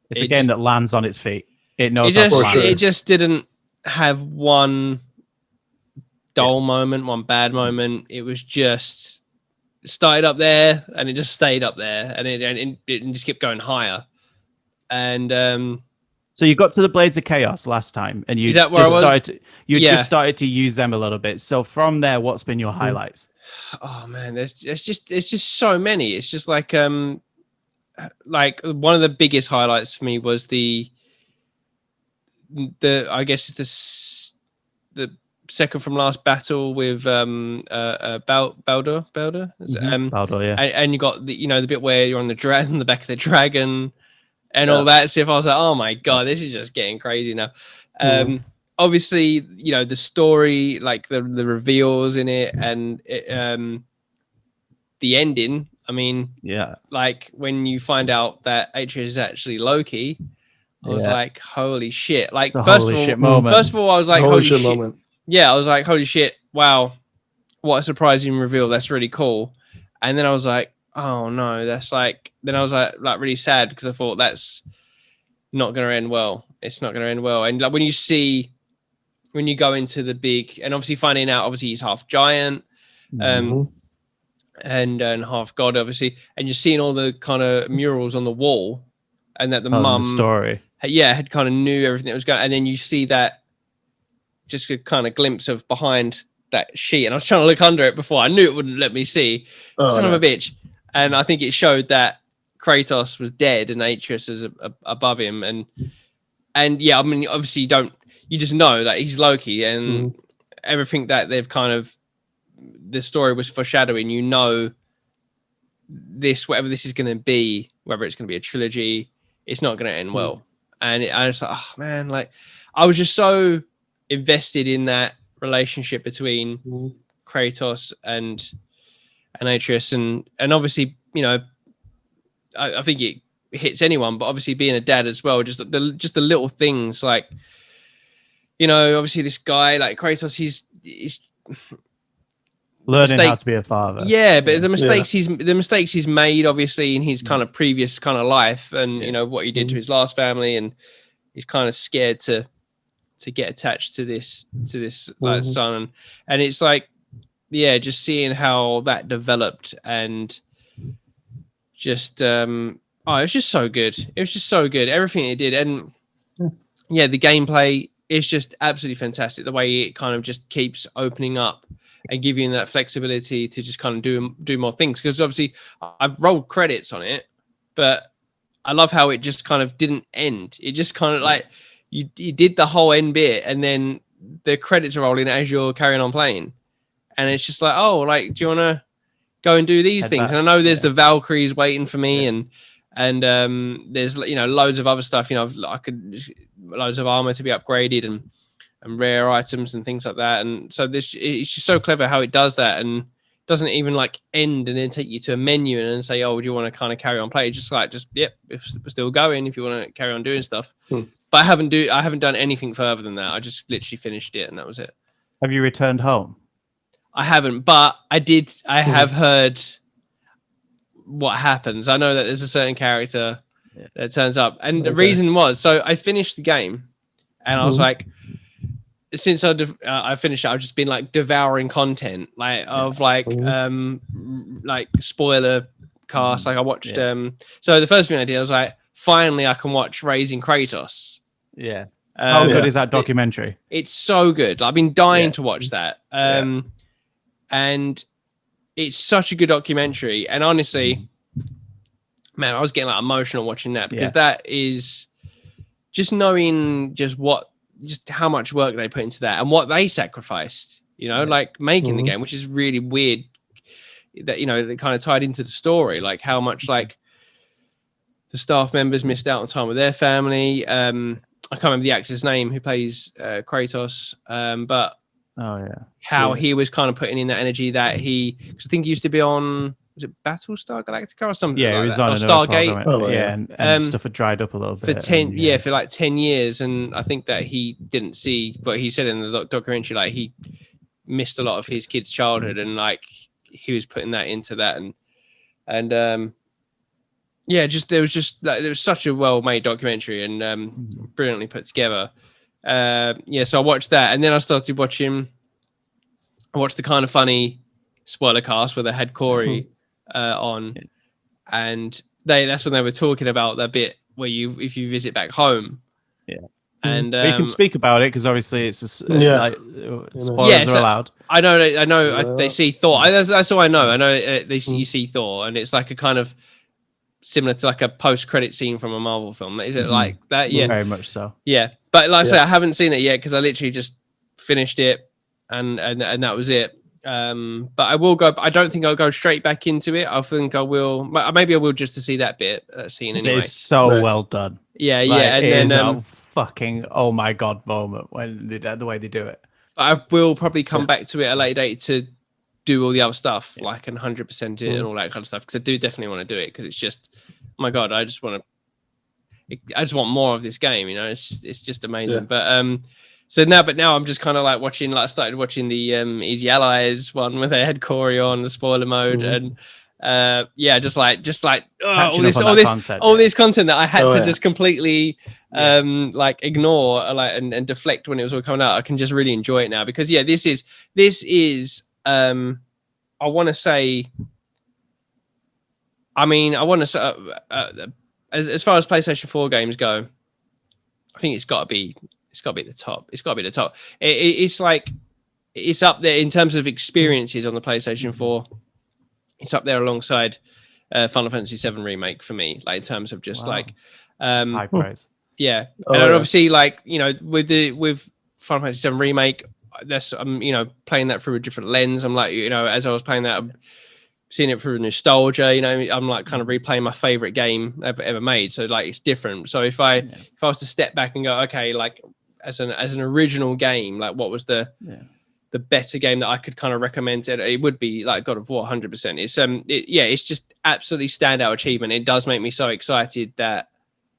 It's a game that lands on its feet. It knows
it just didn't have one dull moment, one bad moment. It was just started up there and it just stayed up there, and it just kept going higher. And
so you got to the Blades of Chaos last time, and you just started to use them a little bit. So from there, what's been your highlights?
Oh man, there's just so many. It's just like one of the biggest highlights for me was the I guess it's the second from last battle with Baldur.
Baldur, yeah.
And you got the bit where you're on the back of the dragon and all that stuff. I was like, oh my god, this is just getting crazy now. Obviously, the story, like the reveals in it, and the ending. I mean, like when you find out that Atreus is actually Loki, I was like, holy shit! Like first of all, I was like, holy shit moment. Yeah, I was like, holy shit! Wow, what a surprising reveal! That's really cool. And then I was like, oh no, that's like. Then I was like really sad because I thought that's not going to end well. It's not going to end well. And like when you go into the big, and obviously finding out, obviously he's half giant, and half god, obviously, and you're seeing all the kind of murals on the wall, and that the mum
story,
had kind of knew everything that was going, and then you see that just a kind of glimpse of behind that sheet, and I was trying to look under it before, I knew it wouldn't let me see, son of a bitch, and I think it showed that Kratos was dead and Atreus is above him, and yeah, I mean, obviously you just know that he's Loki, and everything that they've kind of, the story was foreshadowing, this, whatever this is going to be, whether it's going to be a trilogy, it's not going to end well. And I was like, oh man, like I was just so invested in that relationship between Kratos and Atreus, and obviously, I think it hits anyone, but obviously being a dad as well, just the little things, like, obviously this guy like Kratos, he's
learning how to be a father.
Yeah, but the mistakes he's made, obviously, in his kind of previous kind of life, and what he did to his last family, and he's kind of scared to get attached to this like son, and it's like, just seeing how that developed, and just it was just so good. It was just so good, everything it did, and the gameplay is just absolutely fantastic. The way it kind of just keeps opening up and giving you that flexibility to just kind of do more things. Because obviously I've rolled credits on it, but I love how it just kind of didn't end. It just kind of like you did the whole end bit, and then the credits are rolling as you're carrying on playing, and it's just like, oh, like, do you want to go and do these things? And I know there's the Valkyries waiting for me, and there's loads of other stuff. Loads of armor to be upgraded, and rare items and things like that. And so it's just so clever how it does that, and doesn't even like end and then take you to a menu and then say, oh, do you want to kind of carry on play? Just yep, if we're still going, if you want to carry on doing stuff. But I haven't done anything further than that. I just literally finished it, and that was it.
Have you returned home?
I haven't, but I have heard what happens. I know that there's a certain character that turns up, and the reason was, so I finished the game, and I was like, since I finished it, I've just been like devouring content, like of like spoiler cast. Like I watched so the first thing I did, I was like, finally I can watch Raising Kratos.
How good is that documentary?
It's so good. I've been dying to watch that. and it's such a good documentary. And honestly, man, I was getting like emotional watching that because that is just knowing just how much work they put into that and what they sacrificed, like making the game, which is really weird that, they kind of tied into the story, like how much like the staff members missed out on time with their family. I can't remember the actor's name who plays Kratos, but how he was kind of putting in that energy that because I think he used to be on, was it Battlestar Galactica or something?
Yeah,
like
he was
that?
on
or Stargate.
And stuff had dried up a little bit
for like 10 years, and I think that he didn't see, but he said in the documentary like he missed a lot of his kids' childhood, and like he was putting that into that, and there was such a well-made documentary and brilliantly put together. So I watched that, and then I started watching. I watched the kind of funny spoiler cast where they had Corey on, and that's when they were talking about that bit where if you visit back home, and
you can speak about it because obviously it's spoilers are allowed.
I know. They see Thor. That's all I know. I know you see Thor, and it's like a kind of similar to like a post-credit scene from a Marvel film. Is it like that? Yeah,
very much so.
Yeah, but like I say, I haven't seen it yet because I literally just finished it, and that was it. But I will go. I don't think I'll go straight back into it. I think I will. Maybe I will just to see that scene. Anyway,
it's so well done.
Yeah,
like,
and then
fucking oh my god moment when the way they do it.
I will probably come back to it at a later date to do all the other stuff, like 100% it and all that kind of stuff, because I do definitely want to do it because it's just, oh my god, I just want more of this game. It's just amazing. Yeah. But now I'm just kind of like watching. Like I started watching the Easy Allies one where they had Corey on the spoiler mode, and just like all this content that I had to just completely like ignore and deflect when it was all coming out. I can just really enjoy it now because this is I want to say, as far as PlayStation 4 games go, I think it's got to be the top. It's got to be the top. It's like it's up there in terms of experiences on the PlayStation 4. It's up there alongside Final Fantasy VII Remake for me, like in terms of just like
high praise.
Yeah, obviously like with Final Fantasy VII Remake, that's I'm playing that through a different lens. I'm like as I was playing that, I'm seeing it through nostalgia. I'm like kind of replaying my favorite game ever made. So like it's different. So if I was to step back and go, okay, like as an original game, like what was the better game that I could kind of recommend? It would be like God of War, 100%. It's just absolutely standout achievement. It does make me so excited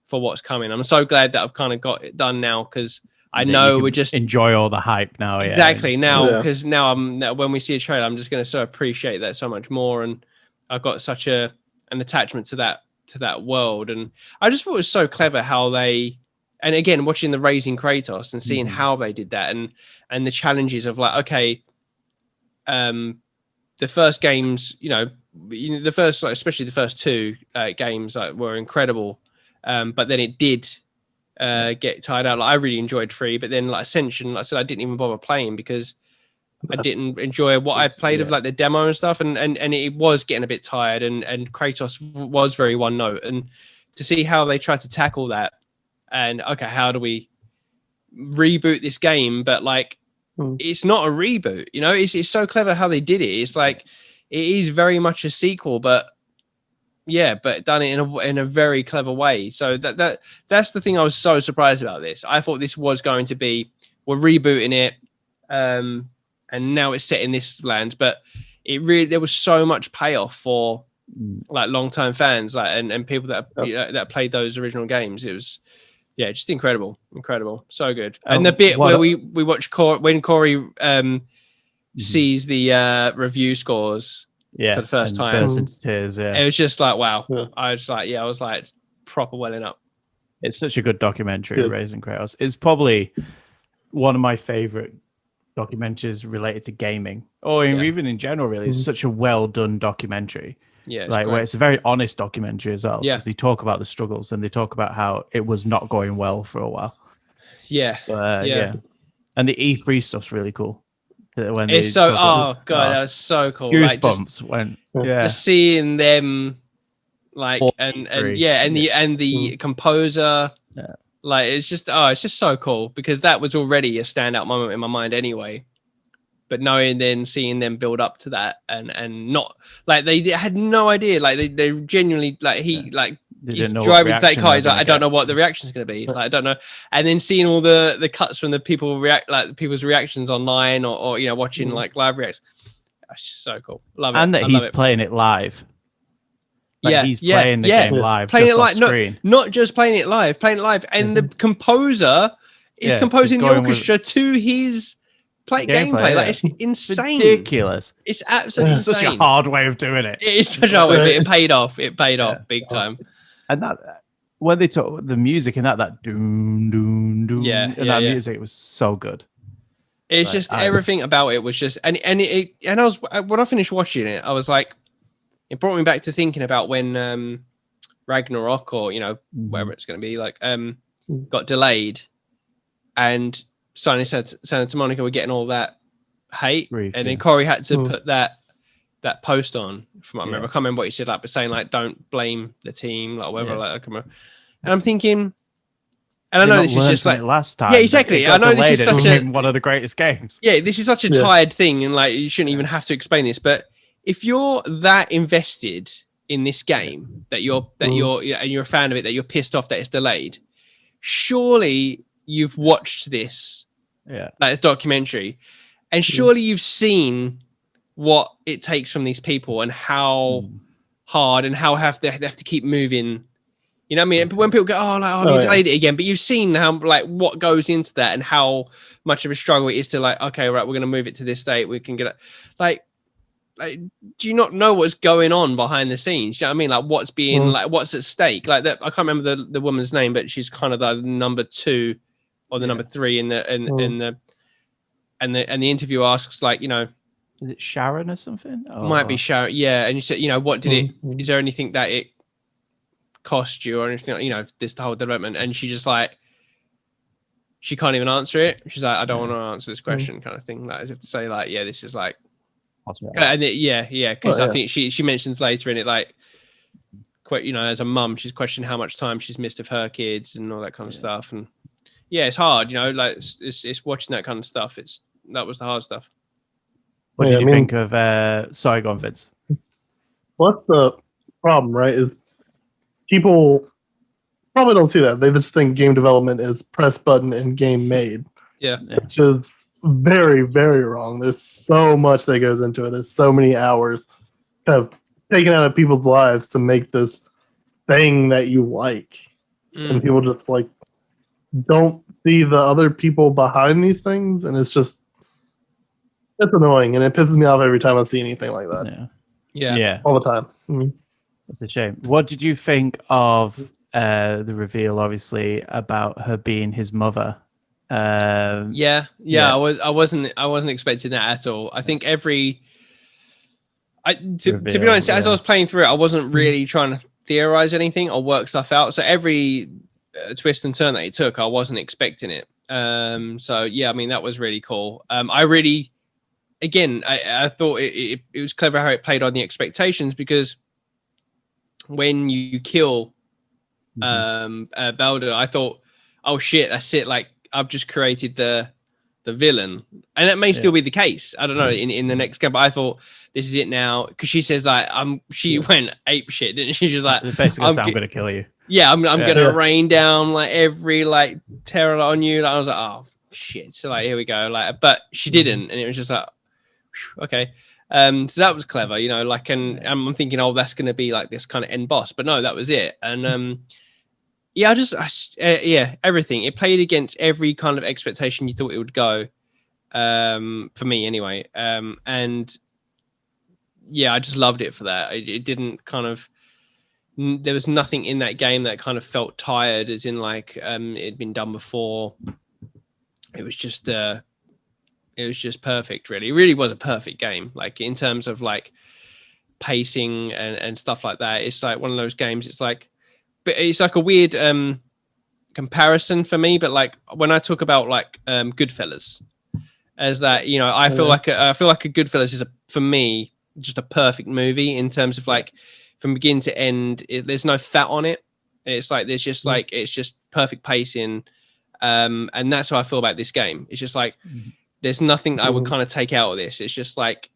for what's coming. I'm so glad that I've kind of got it done now because I know we're just
enjoy all the hype now. Yeah,
exactly now because now when we see a trailer, I'm just going to so appreciate that so much more, and I've got such an attachment to that world, and I just thought it was so clever how they. And again, watching the Raising Kratos and seeing how they did that, and the challenges of like, okay, the first games, the first, like, especially the first two games, like were incredible, but then it did get tired out. Like I really enjoyed 3, but then like Ascension, like I said, I didn't even bother playing because I didn't enjoy what I played of like the demo and stuff, and it was getting a bit tired, and Kratos was very one note, and to see how they tried to tackle that. And okay, how do we reboot this game? But like, it's not a reboot. It's so clever how they did it. It's like it is very much a sequel, but done it in a very clever way. So that's the thing I was so surprised about this. I thought this was going to be we're rebooting it, and now it's set in this land. But there was so much payoff for like long-term fans, like and people that played those original games. It was. Yeah, just incredible, so good. And the bit where we watch when Corey sees the review scores for the first time,
burst into tears. Yeah,
it was just like wow. Yeah. I was like proper welling up.
It's such a good documentary, Raising Kratos. It's probably one of my favorite documentaries related to gaming, or even in general. Really, it's such a well done documentary. Yeah, like where it's a very honest documentary as well. Because they talk about the struggles and they talk about how it was not going well for a while.
Yeah,
and the E3 stuff's really cool. when
it's so. Oh god, that was so cool.
Goosebumps when
just seeing them, like and the composer.
Yeah.
Like it's just so cool because that was already a standout moment in my mind anyway. But seeing them build up to that and not like they had no idea, like they genuinely like he's driving to that car. He's like, I don't know what the reaction is going to be. Like, I don't know. And then seeing all the cuts from the people people's reactions online or watching like live reacts. That's just so cool. Love it.
And that he's playing it live. Like he's playing the game live,
playing
just
it live,
screen.
not just playing it live, and the composer is composing the orchestra to his gameplay. Like it's insane,
ridiculous.
It's absolutely insane.
Such a hard way of doing it.
It's such a hard way, but it paid off. It paid off big time.
And that when they took the music and that doom doom doom, music was so good.
It's just everything about it was just and I was when I finished watching it, I was like. It brought me back to thinking about when Ragnarok or whatever it's going to be got delayed, and Santa Monica were getting all that hate, and then Corey had to put that post on. From what I remember, I can't remember what he said, but saying don't blame the team, whatever. And I'm thinking, and I know this is just
last time.
Yeah, exactly. I know this is such
one of the greatest games.
Yeah, this is such a tired thing, and you shouldn't even have to explain this, but. If you're that invested in this game and you're a fan of it, that you're pissed off that it's delayed, surely you've watched this, this documentary, and surely you've seen what it takes from these people and how hard and how they have to keep moving. You know what I mean? When people go, you delayed it again, but you've seen how what goes into that and how much of a struggle it is to okay, right, we're going to move it to this date. We can get it do you not know what's going on behind the scenes? You know what I mean? What's being what's at stake? I can't remember the woman's name, but she's kind of the number 2 or the number 3 in the interview asks is
it Sharon or something?
Might be Sharon, yeah. And you said, what did it? Is there anything that it cost you or anything? This whole development, and she just she can't even answer it. She's like, I don't want to answer this question, kind of thing. As if to say, this is and because I think she mentions later in it as a mum she's questioning how much time she's missed of her kids and all that kind of stuff, and it's hard, it's watching that kind of stuff. That was the hard stuff.
What did you think of sorry, go on, Vince.
What's the problem, right, is people probably don't see that. They just think game development is press button and game made, which is very, very wrong. There's so much that goes into it. There's so many hours kind of taken out of people's lives to make this thing that you like. And people just don't see the other people behind these things, and it's annoying, and it pisses me off every time I see anything like that.
Yeah.
All the time.
That's a shame. What did you think of the reveal, obviously, about her being his mother? I wasn't expecting that at all. I think to be honest, as I was playing through it, I wasn't really trying to theorize anything or work stuff out. So every twist and turn that he took, I wasn't expecting it. That was really cool. I thought it was clever how it played on the expectations, because when you kill Baldur, I thought, oh shit, that's it. I've just created the villain, and that may still be the case. I don't know in the next game, but I thought this is it now, because she says she went ape shit, didn't she? She's like, basically, I'm gonna kill you.
Yeah, I'm gonna rain down every terror on you. I was like, oh shit. So here we go. But she didn't, and it was just okay. So that was clever, and I'm thinking, oh, that's gonna be this kind of end boss, but no, that was it, and everything. It played against every kind of expectation you thought it would go, for me anyway. I just loved it for that. It didn't there was nothing in that game that kind of felt tired, as in it'd been done before. It was just perfect, really. It really was a perfect game, in terms of pacing and stuff like that. It's one of those games, but it's a weird comparison for me, but when I talk about Goodfellas, as that. You know, I feel like a Goodfellas is for me just a perfect movie in terms of like from beginning to end. There's no fat on it. It's like there's just like it's just perfect pacing, and that's how I feel about this game. It's just like there's nothing I would kind of take out of this. It's just like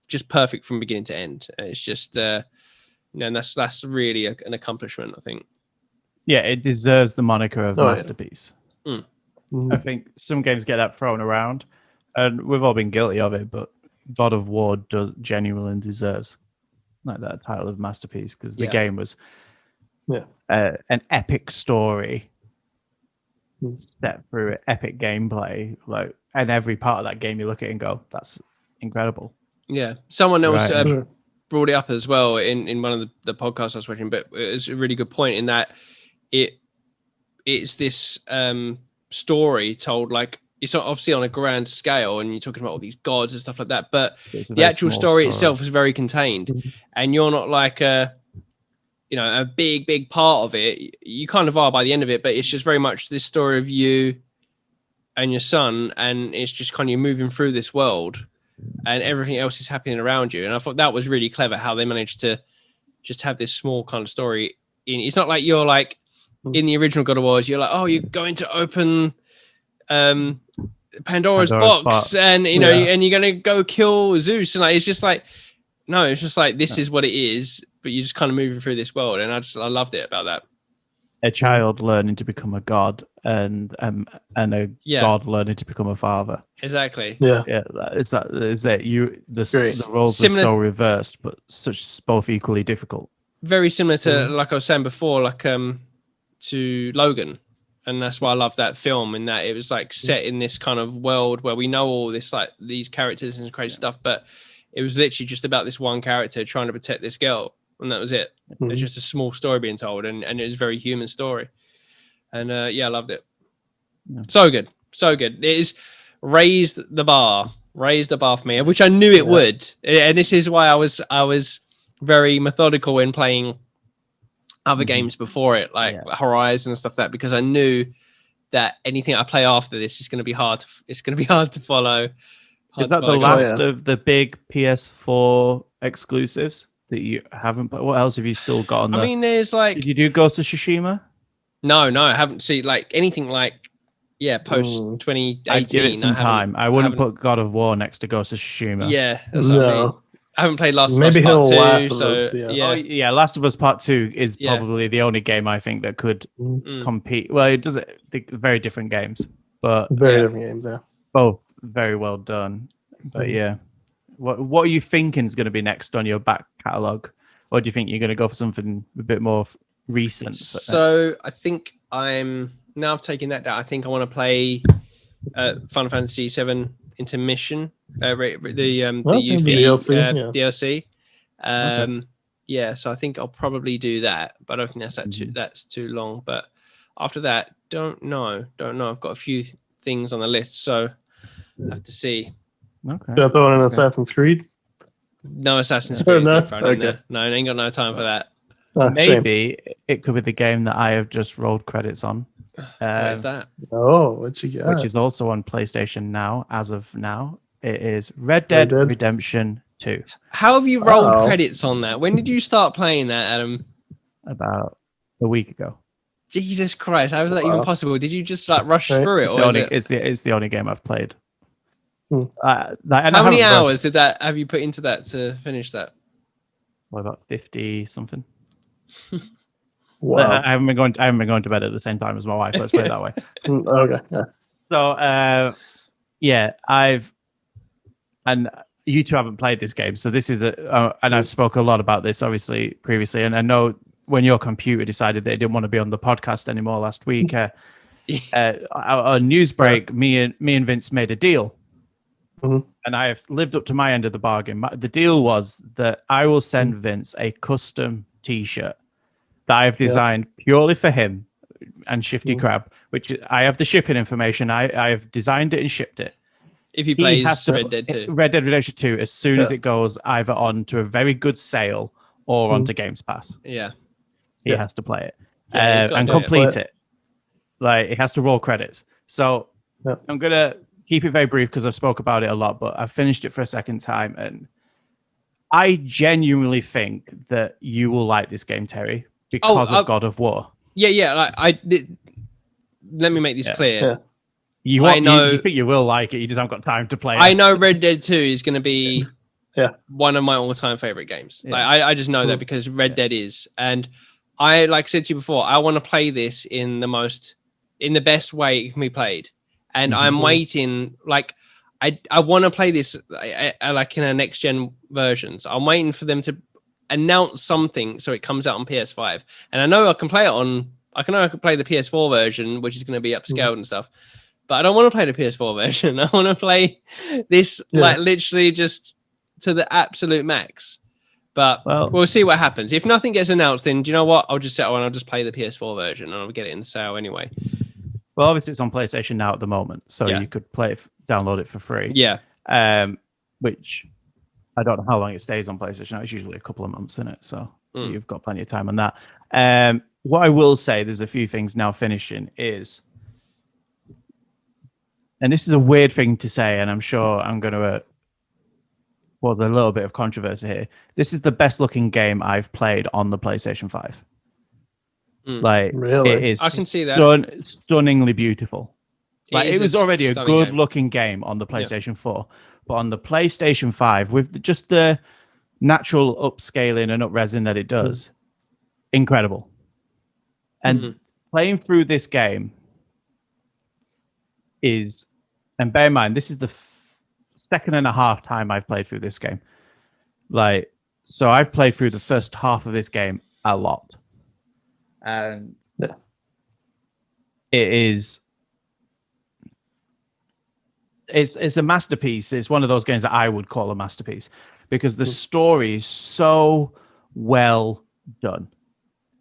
just perfect from beginning to end. It's just and that's really an accomplishment, I think.
Yeah, it deserves the moniker of masterpiece.
Yeah.
I think some games get that thrown around, and we've all been guilty of it. But God of War does genuinely deserves like that title of masterpiece because the game was an epic story set through epic gameplay, like, and every part of that game you look at it and go, "That's incredible."
Yeah, someone else brought it up as well in one of the podcasts I was watching, but it's a really good point in that it's this story told like it's obviously on a grand scale, and you're talking about all these gods and stuff like that, but the actual story itself is very contained, and you're not like a big part of it. You kind of are by the end of it, but it's just very much this story of you and your son, and it's just kind of moving through this world, and everything else is happening around you. And I thought that was really clever how they managed to just have this small kind of story. It's not like you're like in the original God of War, you're like, oh, you're going to open Pandora's box, and and you're going to go kill Zeus, and like it's just like no, it's just like this is what it is, but you're just kind of moving through this world, and I loved it about that.
A child learning to become a god, and a god learning to become a father.
Exactly.
Yeah. Is that the roles are so reversed, but both equally difficult.
Very similar to like I was saying before, like to Logan, and that's why I love that film. In that it was like set in this kind of world where we know all this like these characters and crazy stuff, but it was literally just about this one character trying to protect this girl, and that was it. It's just a small story being told, and it was a very human story. And I loved it. Yeah. So good. It is raised the bar for me, which I knew it would. And this is why I was very methodical in playing other games before it, like Horizon and stuff like that, because I knew that anything I play after this is going to be hard. It's going to be hard to follow.
Is that the last of the big PS4 exclusives that you haven't? But what else have you still got on?
I mean, there's like.
Did you do Ghost of Tsushima?
No, I haven't seen like anything like post 2018.
I'd give it some time. I wouldn't put God of War next to Ghost of Tsushima.
Yeah, that's what I mean. I haven't played Last of Us Part 2,
Last of Us Part 2 is probably the only game I think that could compete. Well, it does very different games, but
very different games. Yeah,
both very well done. But what are you thinking is going to be next on your back catalogue, or do you think you're going to go for something a bit more recent?
So I think I've taken that down. I think I want to play Final Fantasy VII Intermission, the DLC. So I think I'll probably do that, but I don't think that's too long. But after that, don't know. I've got a few things on the list, so I have to see.
Okay. Should I throw in an Assassin's Creed?
No Assassin's Creed.
No,
I ain't got no time for that.
Maybe it could be the game that I have just rolled credits on.
What is that?
Oh, what you got?
Which is also on PlayStation now. As of now, it is Red Dead Redemption 2.
How have you rolled credits on that? When did you start playing that, Adam?
About a week ago.
Jesus Christ! How is that even possible? Did you just like rush through it?
It's the only game I've played.
How many hours have you put into that to finish that?
Well, about 50 something.
Wow.
I haven't been going to bed at the same time as my wife. Let's put it that way.
Okay. Yeah.
So and you two haven't played this game, so this is and I've spoken a lot about this obviously previously, and I know when your computer decided that it didn't want to be on the podcast anymore last week, our news break, me and Vince made a deal. And I have lived up to my end of the bargain. The deal was that I will send Vince a custom T-shirt that I have designed purely for him and Shifty Crab, which I have the shipping information. I have designed it and shipped it.
If he plays Red Dead 2.
Red Dead Redemption 2, as soon as it goes either on to a very good sale or onto Games Pass.
Yeah.
He has to play it and complete it. Like, it has to roll credits. So I'm going to keep it very brief because I've spoke about it a lot, but I've finished it for a second time, and I genuinely think that you will like this game, Terry, because of God of War.
Yeah. Let me make this clear.
Yeah. You think you will like it. You just haven't got time to play it.
I know Red Dead 2 is going to be one of my all-time favorite games. Yeah. I just know that because Red Dead is. And I, like I said to you before, I want to play this in the best way it can be played. And I'm waiting, like, I want to play this like in a next-gen versions. I'm waiting for them to announce something so it comes out on PS5. And I know I can play it I can play the PS4 version, which is going to be upscaled and stuff. But I don't want to play the PS4 version. I want to play this like literally just to the absolute max. But we'll see what happens. If nothing gets announced, then do you know what? I'll just settle and I'll just play the PS4 version and I'll get it in the sale anyway.
Well, obviously it's on PlayStation now at the moment, so you could download it for free.
Yeah.
Which I don't know how long it stays on PlayStation now. It's usually a couple of months, isn't it? So you've got plenty of time on that. What I will say, there's a few things now finishing is, and this is a weird thing to say, and I'm sure I'm going to cause a little bit of controversy here. This is the best looking game I've played on the PlayStation 5. Like,
really?
It is
I can see that.
Stunningly beautiful. Like, it was already a good
game.
Looking game on the PlayStation 4, but on the PlayStation 5, with just the natural upscaling and up-resing that it does, incredible. And playing through this game is, and bear in mind, this is the second and a half time I've played through this game. Like, so I've played through the first half of this game a lot. And it is, it's a masterpiece. It's one of those games that I would call a masterpiece because the story is so well done.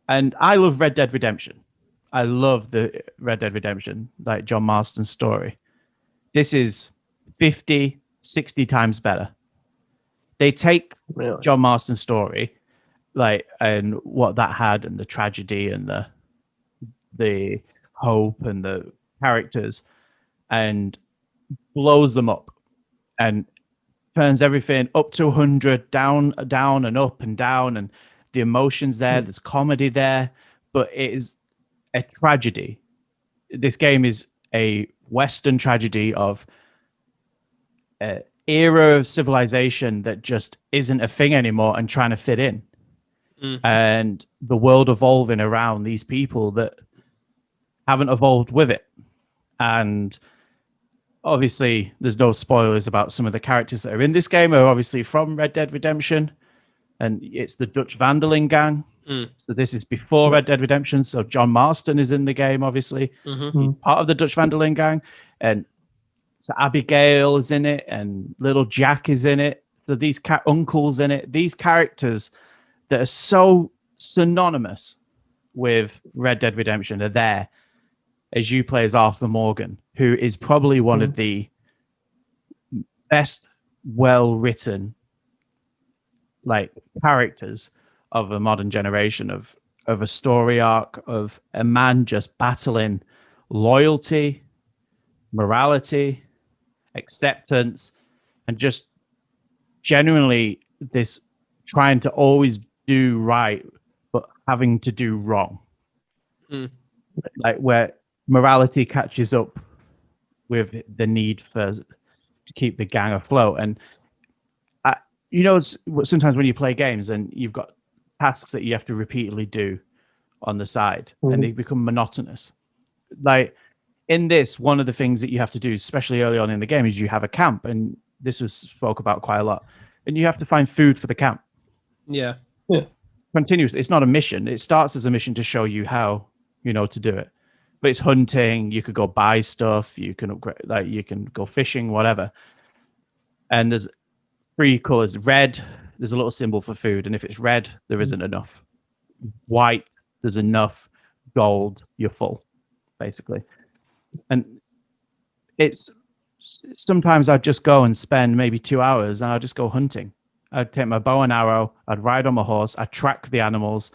And I love Red Dead Redemption. I love the Red Dead Redemption, like John Marston's story. This is 50, 60 times better. They take John Marston's story, like, and what that had, and the tragedy, and the hope, and the characters, and blows them up, and turns everything up to 100, down, and up, and down, and the emotions there. There's comedy there, but it is a tragedy. This game is a Western tragedy of an era of civilization that just isn't a thing anymore and trying to fit in. And the world evolving around these people that haven't evolved with it. And obviously, there's no spoilers about some of the characters that are in this game are obviously from Red Dead Redemption. And it's the Dutch Vanderling gang. So this is before Red Dead Redemption. So John Marston is in the game, obviously. He's part of the Dutch Vanderling gang. And so Abigail is in it, and little Jack is in it. So these uncles in it. These characters that are so synonymous with Red Dead Redemption are there as you play as Arthur Morgan, who is probably one of the best well-written like characters of a modern generation, of a story arc of a man just battling loyalty, morality, acceptance, and just genuinely this trying to always do right but having to do wrong. Like where morality catches up with the need to keep the gang afloat. And you know, sometimes when you play games and you've got tasks that you have to repeatedly do on the side and they become monotonous. Like in this, one of the things that you have to do, especially early on in the game, is you have a camp, and this was spoke about quite a lot, and you have to find food for the camp.
Yeah.
Continuous. It's not a mission. It starts as a mission to show you how, to do it. But it's hunting. You could go buy stuff. You can upgrade, like you can go fishing, whatever. And there's 3 colors. Red, there's a little symbol for food, and if it's red, there isn't enough. White, there's enough. Gold, you're full, basically. And it's sometimes I'd just go and spend maybe 2 hours, and I'd just go hunting. I'd take my bow and arrow, I'd ride on my horse, I'd track the animals,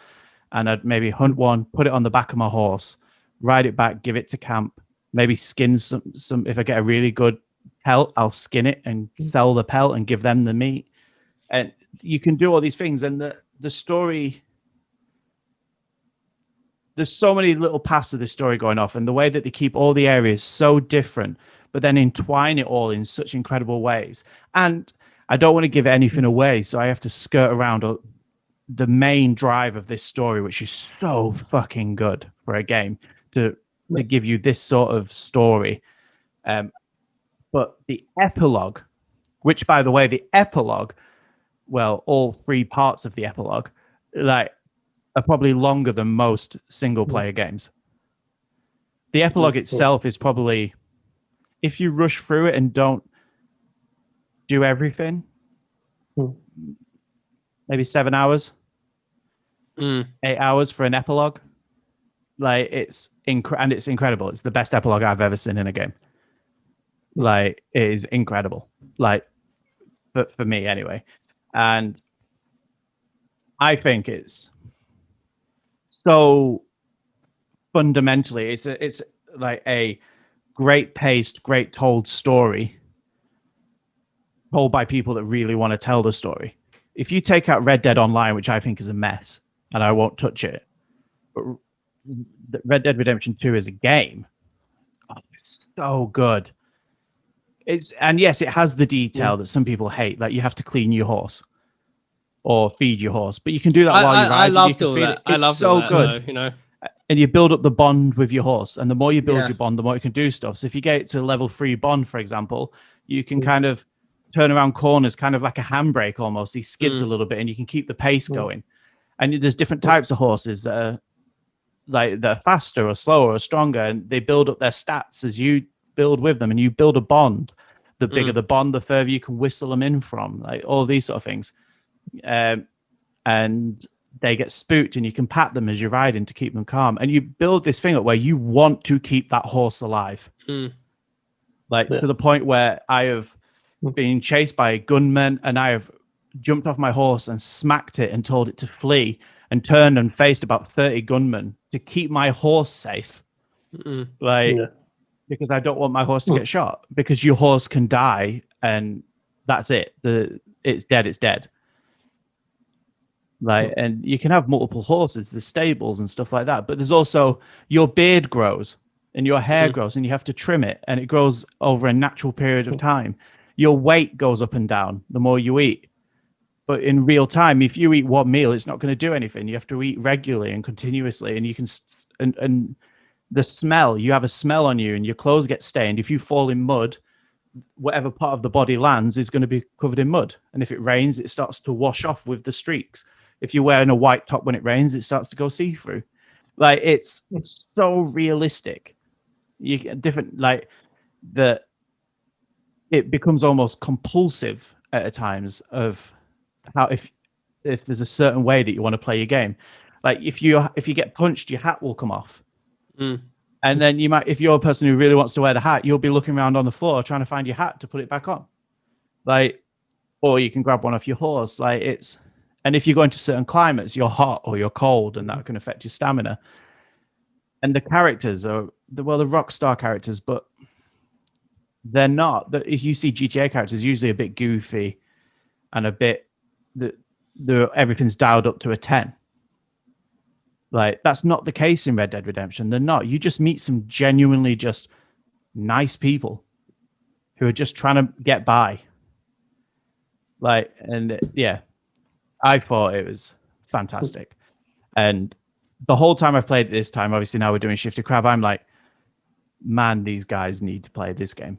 and I'd maybe hunt one, put it on the back of my horse, ride it back, give it to camp, maybe skin some if I get a really good pelt, I'll skin it and sell the pelt and give them the meat. And you can do all these things. And the story, there's so many little paths of this story going off, and the way that they keep all the areas so different, but then entwine it all in such incredible ways. And I don't want to give anything away, so I have to skirt around the main drive of this story, which is so fucking good for a game to give you this sort of story. But the epilogue, which, by the way, the epilogue, well, all 3 parts of the epilogue, like, are probably longer than most single-player games. The epilogue itself is probably, if you rush through it and don't do everything, maybe 7 hours, 8 hours for an epilogue. Like, it's incredible. It's the best epilogue I've ever seen in a game. Like, it is incredible. Like, for me anyway. And I think it's so fundamentally, it's like a great paced, great told story told by people that really want to tell the story. If you take out Red Dead Online, which I think is a mess, and I won't touch it, but Red Dead Redemption 2 is a game. Oh, it's so good. And yes, it has the detail that some people hate, like you have to clean your horse or feed your horse, but you can do that while you're riding.
I loved all that. I loved
so
all that,
good,
though, you know.
And you build up the bond with your horse, and the more you build your bond, the more you can do stuff. So if you get it to level 3 bond, for example, you can kind of turn around corners, kind of like a handbrake almost. He skids a little bit, and you can keep the pace going. And there's different types of horses that are faster or slower or stronger, and they build up their stats as you build with them, and you build a bond. The bigger the bond, the further you can whistle them in from, like all these sort of things. And they get spooked, and you can pat them as you're riding to keep them calm. And you build this thing up where you want to keep that horse alive. To the point where I have been chased by a gunman, and I have jumped off my horse and smacked it and told it to flee, and turned and faced about 30 gunmen to keep my horse safe. Because I don't want my horse to get shot, because your horse can die and that's it. It's dead. Like, and you can have multiple horses, the stables and stuff like that. But there's also your beard grows and your hair grows, and you have to trim it, and it grows over a natural period of time. Your weight goes up and down the more you eat. But in real time, if you eat one meal, it's not going to do anything. You have to eat regularly and continuously, and you can and the smell, you have a smell on you, and your clothes get stained. If you fall in mud, whatever part of the body lands is going to be covered in mud. And if it rains, it starts to wash off with the streaks. If you're wearing a white top when it rains, it starts to go see-through. Like, it's so realistic. You get different, like, it becomes almost compulsive at times of how, if there's a certain way that you want to play your game. Like, if you get punched, your hat will come off. And then you might, if you're a person who really wants to wear the hat, you'll be looking around on the floor trying to find your hat to put it back on. Like, or you can grab one off your horse. Like, and if you go into certain climates, you're hot or you're cold, and that can affect your stamina. And the characters are, the Rockstar characters, but they're not. If you see GTA characters, usually a bit goofy and a bit, everything's dialed up to a 10. Like, that's not the case in Red Dead Redemption. They're not. You just meet some genuinely just nice people who are just trying to get by. Like, and yeah, I thought it was fantastic. And the whole time I've played it this time, obviously now we're doing Shifty Crab, I'm like, man, these guys need to play this game.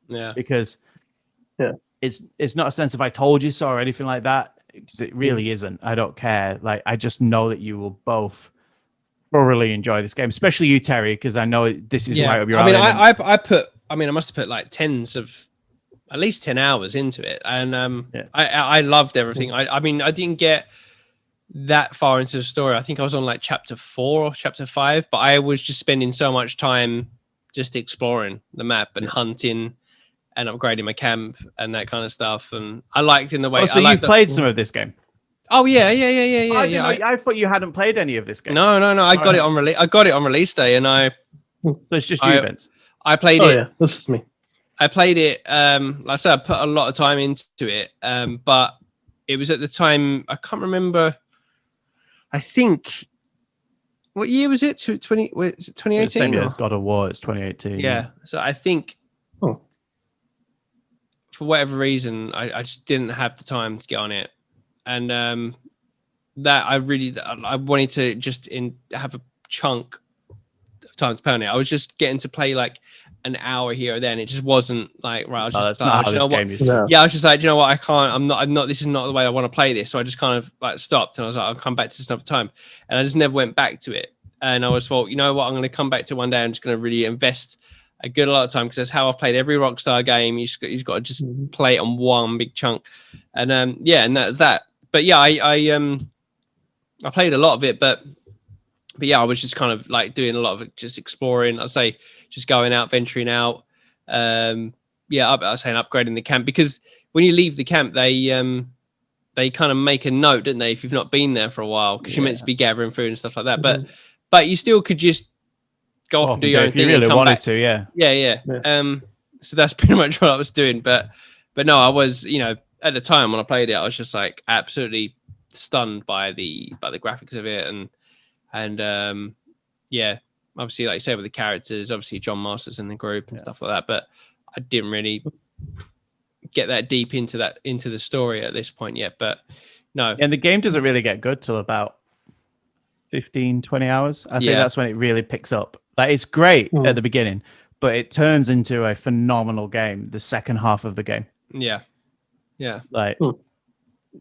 Yeah.
Because it's not a sense of I told you so or anything like that. Because it really isn't. I don't care. Like, I just know that you will both thoroughly enjoy this game, especially you, Terry, because I know this is right up your alley.
I must have put like at least 10 hours into it, and I loved everything. I mean, I didn't get that far into the story. I think I was on like chapter 4 or chapter 5, but I was just spending so much time just exploring the map and hunting and upgrading my camp and that kind of stuff. And I liked in the way.
So you played some of this game?
Oh yeah.
I thought you hadn't played any of this game.
No. I got it on release day, and
So it's just you, Vince.
I played it.
Yeah, that's just me.
I played it. Like I said, I put a lot of time into it. But it was at the time I can't remember. I think what year was it? 2018?
Same year as God of War. It's 2018.
Yeah. So I think for whatever reason, I just didn't have the time to get on it, and that I wanted to just have a chunk of time to play on it. I was just getting to play like an hour here or there, and it just wasn't like right. I was just
that's not how this game used to.
Yeah, I was just like, you know what, I can't. I'm not. This is not the way I want to play this. So I just kind of like stopped, and I was like, I'll come back to this another time, and I just never went back to it. And I was thought, you know what, I'm going to come back to one day. I'm just going to really invest a good lot of time because that's how I've played every Rockstar game. You've got to just play it on one big chunk, and and that's that. But yeah, I played a lot of it, but yeah, I was just kind of like doing a lot of it, just exploring. I'd say just going out, venturing out. I was saying upgrading the camp because when you leave the camp, they kind of make a note, don't they? If you've not been there for a while, because you're meant to be gathering food and stuff like that. But you still could just go off and do your own thing.
If you really wanted
back.
to, yeah.
So that's pretty much what I was doing. But no, I was, at the time when I played it, I was just like absolutely stunned by the graphics of it, and obviously, like you say, with the characters, obviously John Masters in the group and stuff like that. But I didn't really get that deep into the story at this point yet. But no,
and the game doesn't really get good till about 15, 20 hours. I think that's when it really picks up. Like it's great at the beginning, but it turns into a phenomenal game the second half of the game.
Yeah.
Like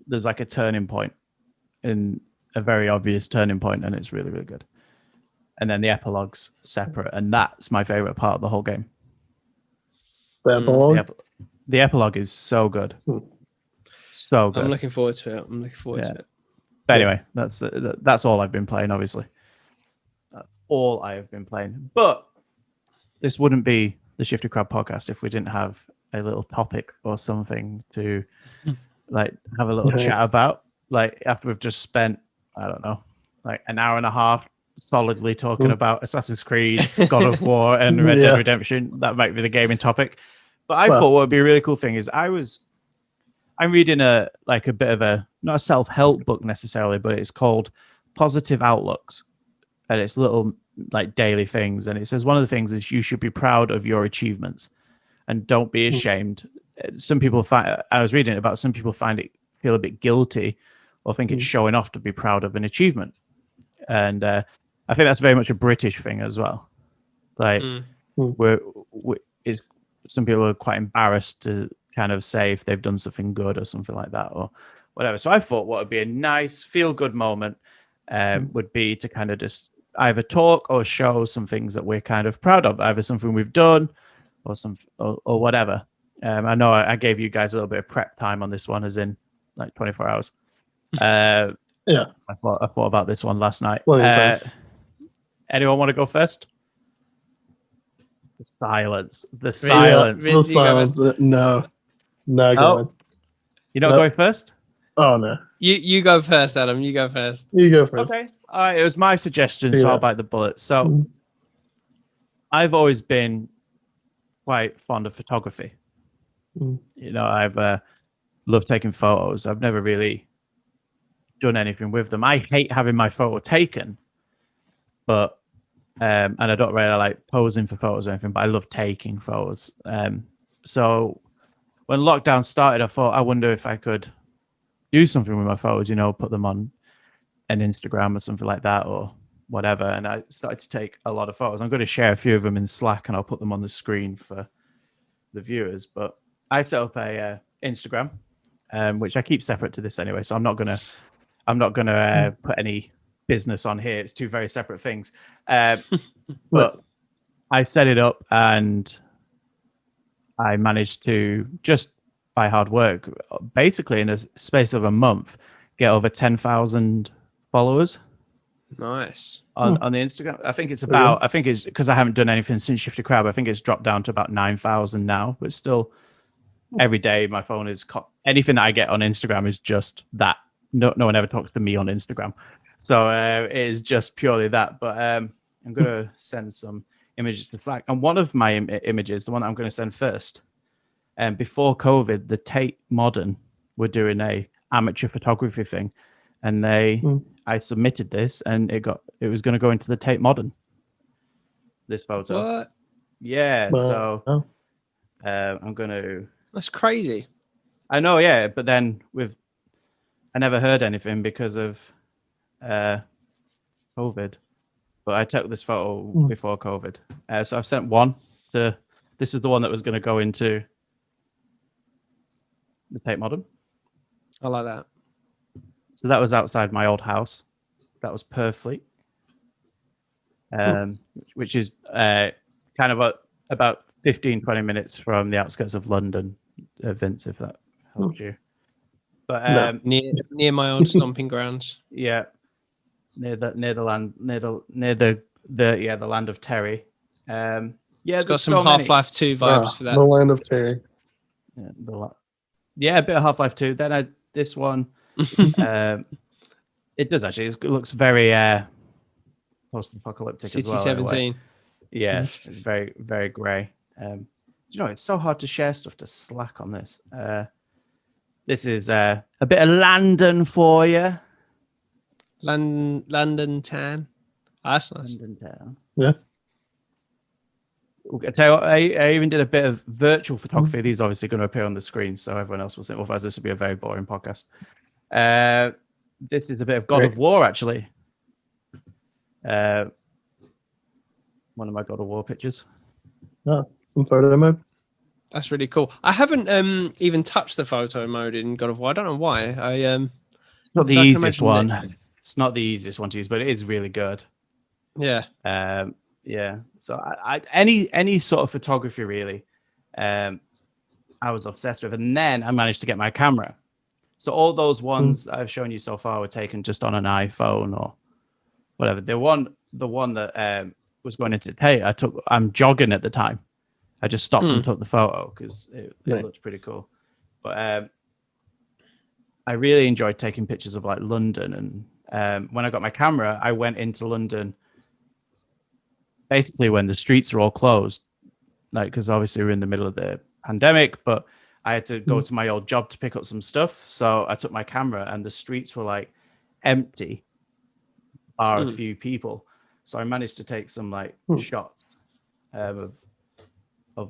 there's like a turning point, in a very obvious turning point, and it's really, really good. And then the epilogue's separate, and that's my favorite part of the whole game.
The epilogue?
The epilogue is so good. So good.
I'm looking forward to it.
But anyway, that's all I've been playing, obviously. That's all I have been playing. But this wouldn't be the Shifty Crab podcast if we didn't have a little topic or something to like have a little chat about. Like after we've just spent, I don't know, like an hour and a half solidly talking about Assassin's Creed, God of War, and Red Dead Redemption. That might be the gaming topic. But I thought what would be a really cool thing is I'm reading a bit of not a self-help book necessarily, but it's called Positive Outlooks. And it's little like daily things. And it says one of the things is you should be proud of your achievements and don't be ashamed. Some people I was reading about some people feel a bit guilty or think it's showing off to be proud of an achievement. And I think that's very much a British thing as well. Like some people are quite embarrassed to kind of say if they've done something good or something like that or whatever. So I thought what would be a nice feel-good moment would be to kind of just either talk or show some things that we're kind of proud of, either something we've done or whatever. I know I gave you guys a little bit of prep time on this one, as in like 24 hours. I thought about this one last night. Anyone want to go first? The silence. The silence.
No. No, go on.
You're not going first?
Oh, no.
You go first, Adam. You go first.
You go first.
Okay. All right. It was my suggestion, so I'll bite the bullet. So I've always been quite fond of photography. I've loved taking photos. I've never really done anything with them. I hate having my photo taken, but and I don't really like posing for photos or anything, but I love taking photos. So when lockdown started, I thought, I wonder if I could do something with my photos, put them on an Instagram or something like that or whatever. And I started to take a lot of photos. I'm going to share a few of them in Slack and I'll put them on the screen for the viewers. But I set up a Instagram, which I keep separate to this anyway. So I'm not gonna put any business on here. It's two very separate things. But I set it up and I managed to, just by hard work, basically in a space of a month, get over 10,000 followers.
Nice.
On the Instagram. I think it's because I haven't done anything since Shifty Crab. I think it's dropped down to about 9,000 now, but still every day my phone is anything that I get on Instagram is just that. No one ever talks to me on Instagram. So it is just purely that. But I'm going to send some images to Slack. And one of my images, the one that I'm going to send first, And before COVID, the Tate Modern were doing a amateur photography thing, and I submitted this, and it was going to go into the Tate Modern. This photo.
What?
Yeah. So I'm going to.
That's crazy.
I know, yeah, but then I never heard anything because of COVID. But I took this photo before COVID. So I've sent one to. This is the one that was going to go into the Tate Modern.
I like that.
So that was outside my old house. That was Purfleet, which is kind of about 15, 20 minutes from the outskirts of London, Vince, if that helps you. But
near my old stomping grounds.
Yeah, near the land of Terry. Yeah,
it's got some Half-Life 2 vibes for that.
The land of Terry.
Yeah, a bit of Half-Life 2. Then this one. It does actually. It looks very post-apocalyptic as well.
City 17.
Yeah, it's very, very grey. It's so hard to share stuff to Slack on this. This is a bit of London for you.
London tan. Oh, that's nice.
London town.
Yeah.
I tell you what, I even did a bit of virtual photography. These are obviously going to appear on the screen, so everyone else will see. Otherwise, this would be a very boring podcast. This is a bit of God of War, actually. One of my God of War pictures.
Oh, some photo mode.
That's really cool. I haven't even touched the photo mode in God of War. I don't know why.
It's not the easiest one. It's not the easiest one to use, but it is really good.
Yeah.
Yeah. So any sort of photography really, I was obsessed with, and then I managed to get my camera. So all those ones I've shown you so far were taken just on an iPhone or whatever. The one that was going into Tate, I'm jogging at the time. I just stopped and took the photo because it looked pretty cool. But I really enjoyed taking pictures of like London, and when I got my camera, I went into London basically when the streets are all closed, like because obviously we're in the middle of the pandemic, but I had to go to my old job to pick up some stuff. So I took my camera and the streets were like empty, bar a few people. So I managed to take some like shots of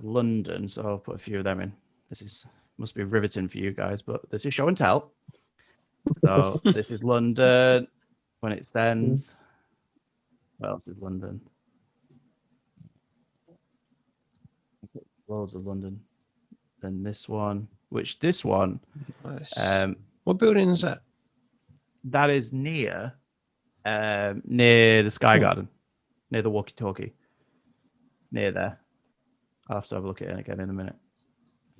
London. So I'll put a few of them in. Must be riveting for you guys, but this is show and tell. So this is London when it stands. What else is London? Loads of London. Then this one, nice.
What building is that?
That is near the Sky Garden, near the walkie-talkie. Near there. I'll have to have a look at it again in a minute.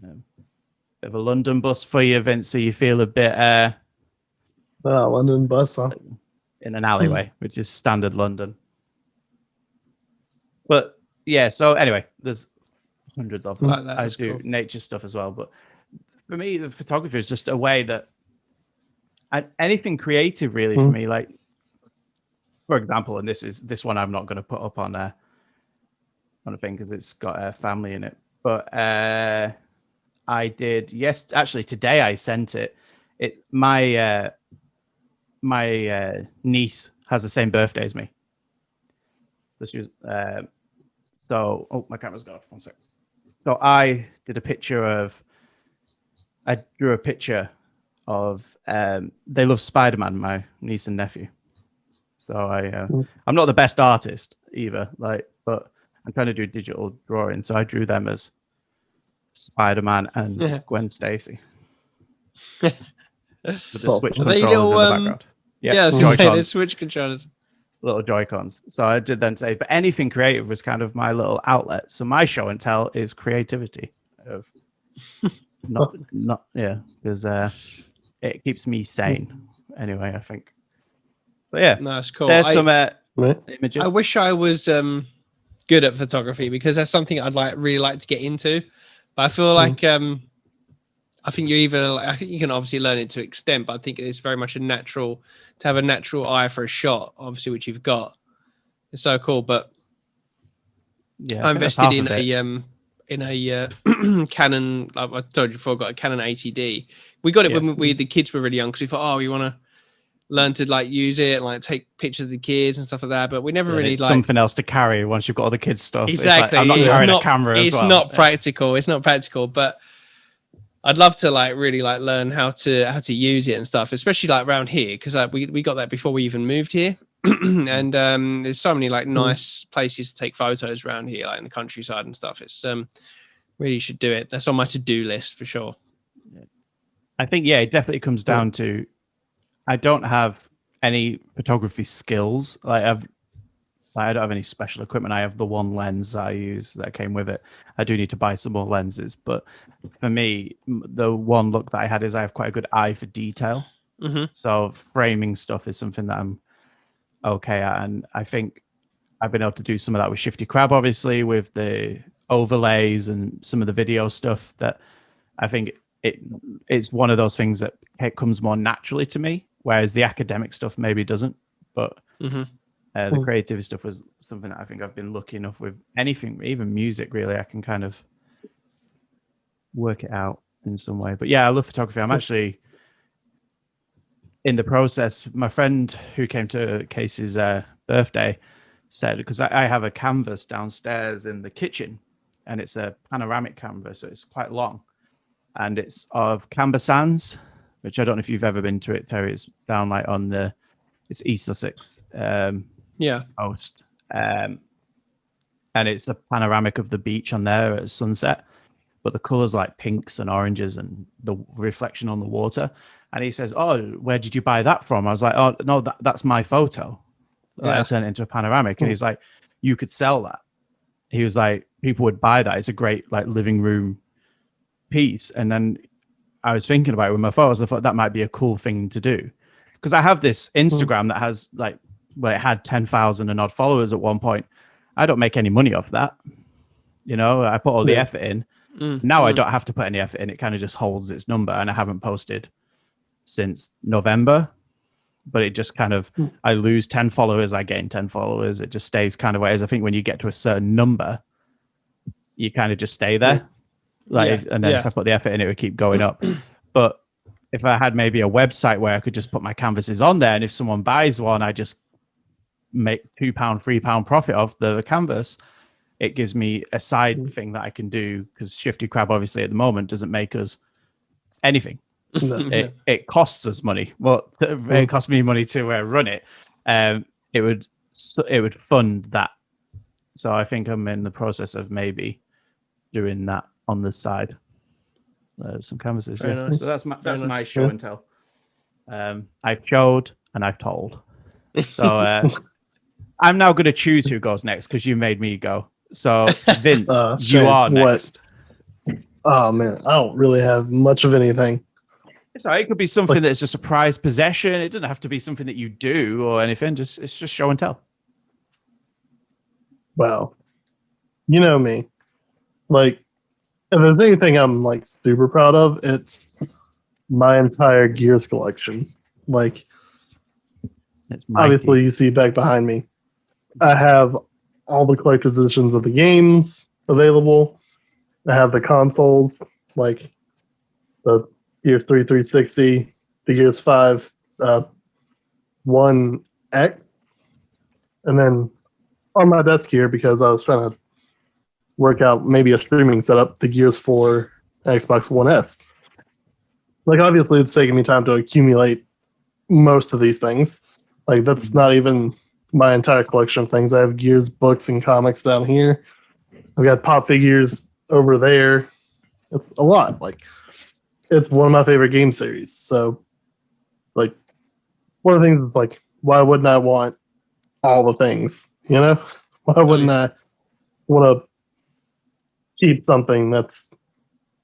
Bit of a London bus for you, Vince, so you feel a bit
London bus, huh?
In an alleyway, which is standard London. But yeah, so anyway, there's hundreds of them. I do nature stuff as well, but for me, the photography is just a way that anything creative really for me. Like, for example, and this one I'm not going to put up on a thing because it's got a family in it. But I did actually today I sent it. My niece has the same birthday as me. So she was my camera's gone off. 1 sec. So I drew a picture of they love Spider-Man, my niece and nephew. So I'm not the best artist either, but I'm trying to do digital drawing. So I drew them as Spider-Man and Gwen Stacy. With the Switch controllers in the background.
Yeah, I was going to say the Switch controllers.
Little Joy-Cons. So I did then say, but anything creative was kind of my little outlet. So my show and tell is creativity of because it keeps me sane anyway, I think. But yeah,
no, that's cool.
There's some images.
I wish I was good at photography because that's something I'd really like to get into. But I feel like I think I think you can obviously learn it to an extent, but I think it's very much to have a natural eye for a shot, obviously, which you've got. It's so cool. But yeah, I invested in in a Canon. Like I told you before, I got a Canon 80D. We got it when the kids were really young because we thought, oh, we want to learn to like use it and like take pictures of the kids and stuff like that. But we never really
it's
like
something else to carry once you've got all the kids' stuff.
Exactly.
It's like, I'm not carrying a camera as well.
It's not practical. It's not practical, but I'd love to like really like learn how to use it and stuff, especially like around here because like we got that before we even moved here. And there's so many like nice places to take photos around here, like in the countryside and stuff. It's really should do it. That's on my to-do list for sure.
I think it definitely comes down to I don't have any photography skills. I don't have any special equipment. I have the one lens I use that came with it. I do need to buy some more lenses, but for me, the one look that I had is I have quite a good eye for detail.
Mm-hmm.
So framing stuff is something that I'm okay at, and I think I've been able to do some of that with Shifty Crab, obviously, with the overlays and some of the video stuff. That I think it's one of those things that it comes more naturally to me, whereas the academic stuff maybe doesn't. But the creative stuff was something that I think I've been lucky enough with. Anything, even music, really, I can kind of work it out in some way. But yeah, I love photography. I'm actually in the process. My friend who came to Casey's birthday said, because I have a canvas downstairs in the kitchen, and it's a panoramic canvas, so it's quite long, and it's of Camber Sands, which I don't know if you've ever been to it, Terry. It's down like on it's East Sussex coast, and it's a panoramic of the beach on there at sunset, but the colors like pinks and oranges and the reflection on the water. And he says, oh, where did you buy that from? I was like, oh no, that's my photo. I turned it into a panoramic. And he's like, you could sell that. He was like, people would buy that. It's a great like living room piece. And then I was thinking about it with my photos. I thought that might be a cool thing to do, because I have this Instagram that has like, well, it had 10,000 and odd followers at one point. I don't make any money off that. I put all the effort in. Now I don't have to put any effort in. It kind of just holds its number, and I haven't posted since November, but it just kind of, I lose 10 followers, I gain 10 followers. It just stays kind of ways. I think when you get to a certain number, you kind of just stay there. And then if I put the effort in, it would keep going up. But if I had maybe a website where I could just put my canvases on there, and if someone buys one, I just make £2, £3 profit off the canvas. It gives me a side thing that I can do, because Shifty Crab obviously at the moment doesn't make us anything. It costs us money. Well, it costs me money to run it. It would fund that. So I think I'm in the process of maybe doing that on the side. Some canvases. Nice. So that's my show and tell. I've showed and I've told. So I'm now going to choose who goes next, because you made me go. So Vince, you are next.
Oh man, I don't really have much of anything.
It's all right. It could be something that's just a prized possession. It doesn't have to be something that you do or anything. It's just show and tell.
Well, you know me. Like, if there's anything I'm like super proud of, it's my entire Gears collection. Like, obviously you see back behind me, I have all the collector's editions of the games available. I have the consoles, like the Gears 3 360, the Gears 5 1X, and then on my desk here, because I was trying to work out maybe a streaming setup, the Gears 4 Xbox One S. Like, obviously it's taking me time to accumulate most of these things. Like, that's not even my entire collection of things. I have Gears books and comics down here. I've got pop figures over there. It's a lot. Like, it's one of my favorite game series. So, like, one of the things is, like, why wouldn't I want all the things? Why wouldn't I want to keep something that's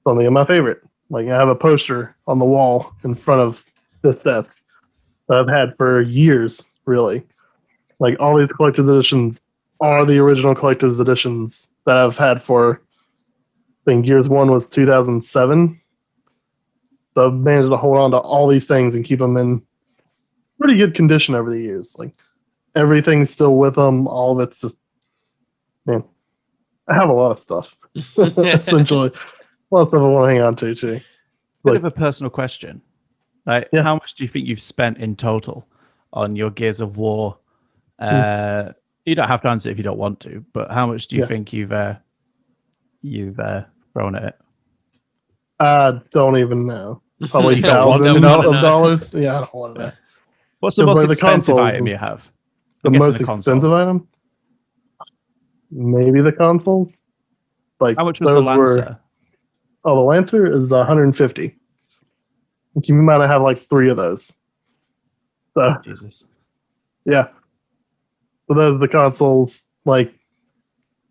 something of my favorite? Like, I have a poster on the wall in front of this desk that I've had for years, really. Like, all these collector's editions are the original collector's editions that I've had for, I think Gears 1 was 2007. So I've managed to hold on to all these things and keep them in pretty good condition over the years. Like, everything's still with them. All of it's just, man, I have a lot of stuff. Essentially, a lot of stuff I want to hang on to too.
Bit of a personal question. Like,
Yeah.
how much do you think you've spent in total on your Gears of War? You don't have to answer if you don't want to, but how much do you think you've thrown at it?
I don't even know. Probably
You don't want to
thousands
know?
of dollars. Yeah, I don't want to know.
What's the
Because,
most
like, the
expensive
consoles
item
and-
you have?
The
I'm guessing
most
the console.
expensive item? Maybe the consoles. Like,
How much was the
those
Lancer?
the Lancer is 150. You might have like 3 of those. So
Jesus.
yeah. So those are the consoles, like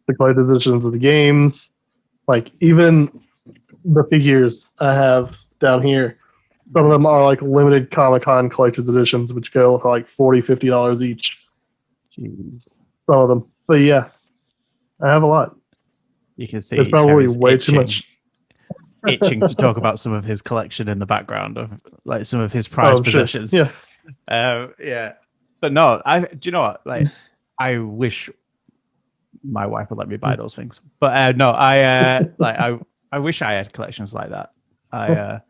the collector's editions of the games, like even the figures I have down here. Some of them are like limited Comic-Con collector's editions, which go for like $40-$50 each.
Jeez.
Some of them. But yeah, I have a lot.
You can see
It's probably
Terry's
way
itching,
too much.
itching to talk about some of his collection in the background of like some of his prized possessions.
Sure. Yeah.
Yeah. But no, do you know what? Like, I wish my wife would let me buy those things. But no, I wish I had collections like that.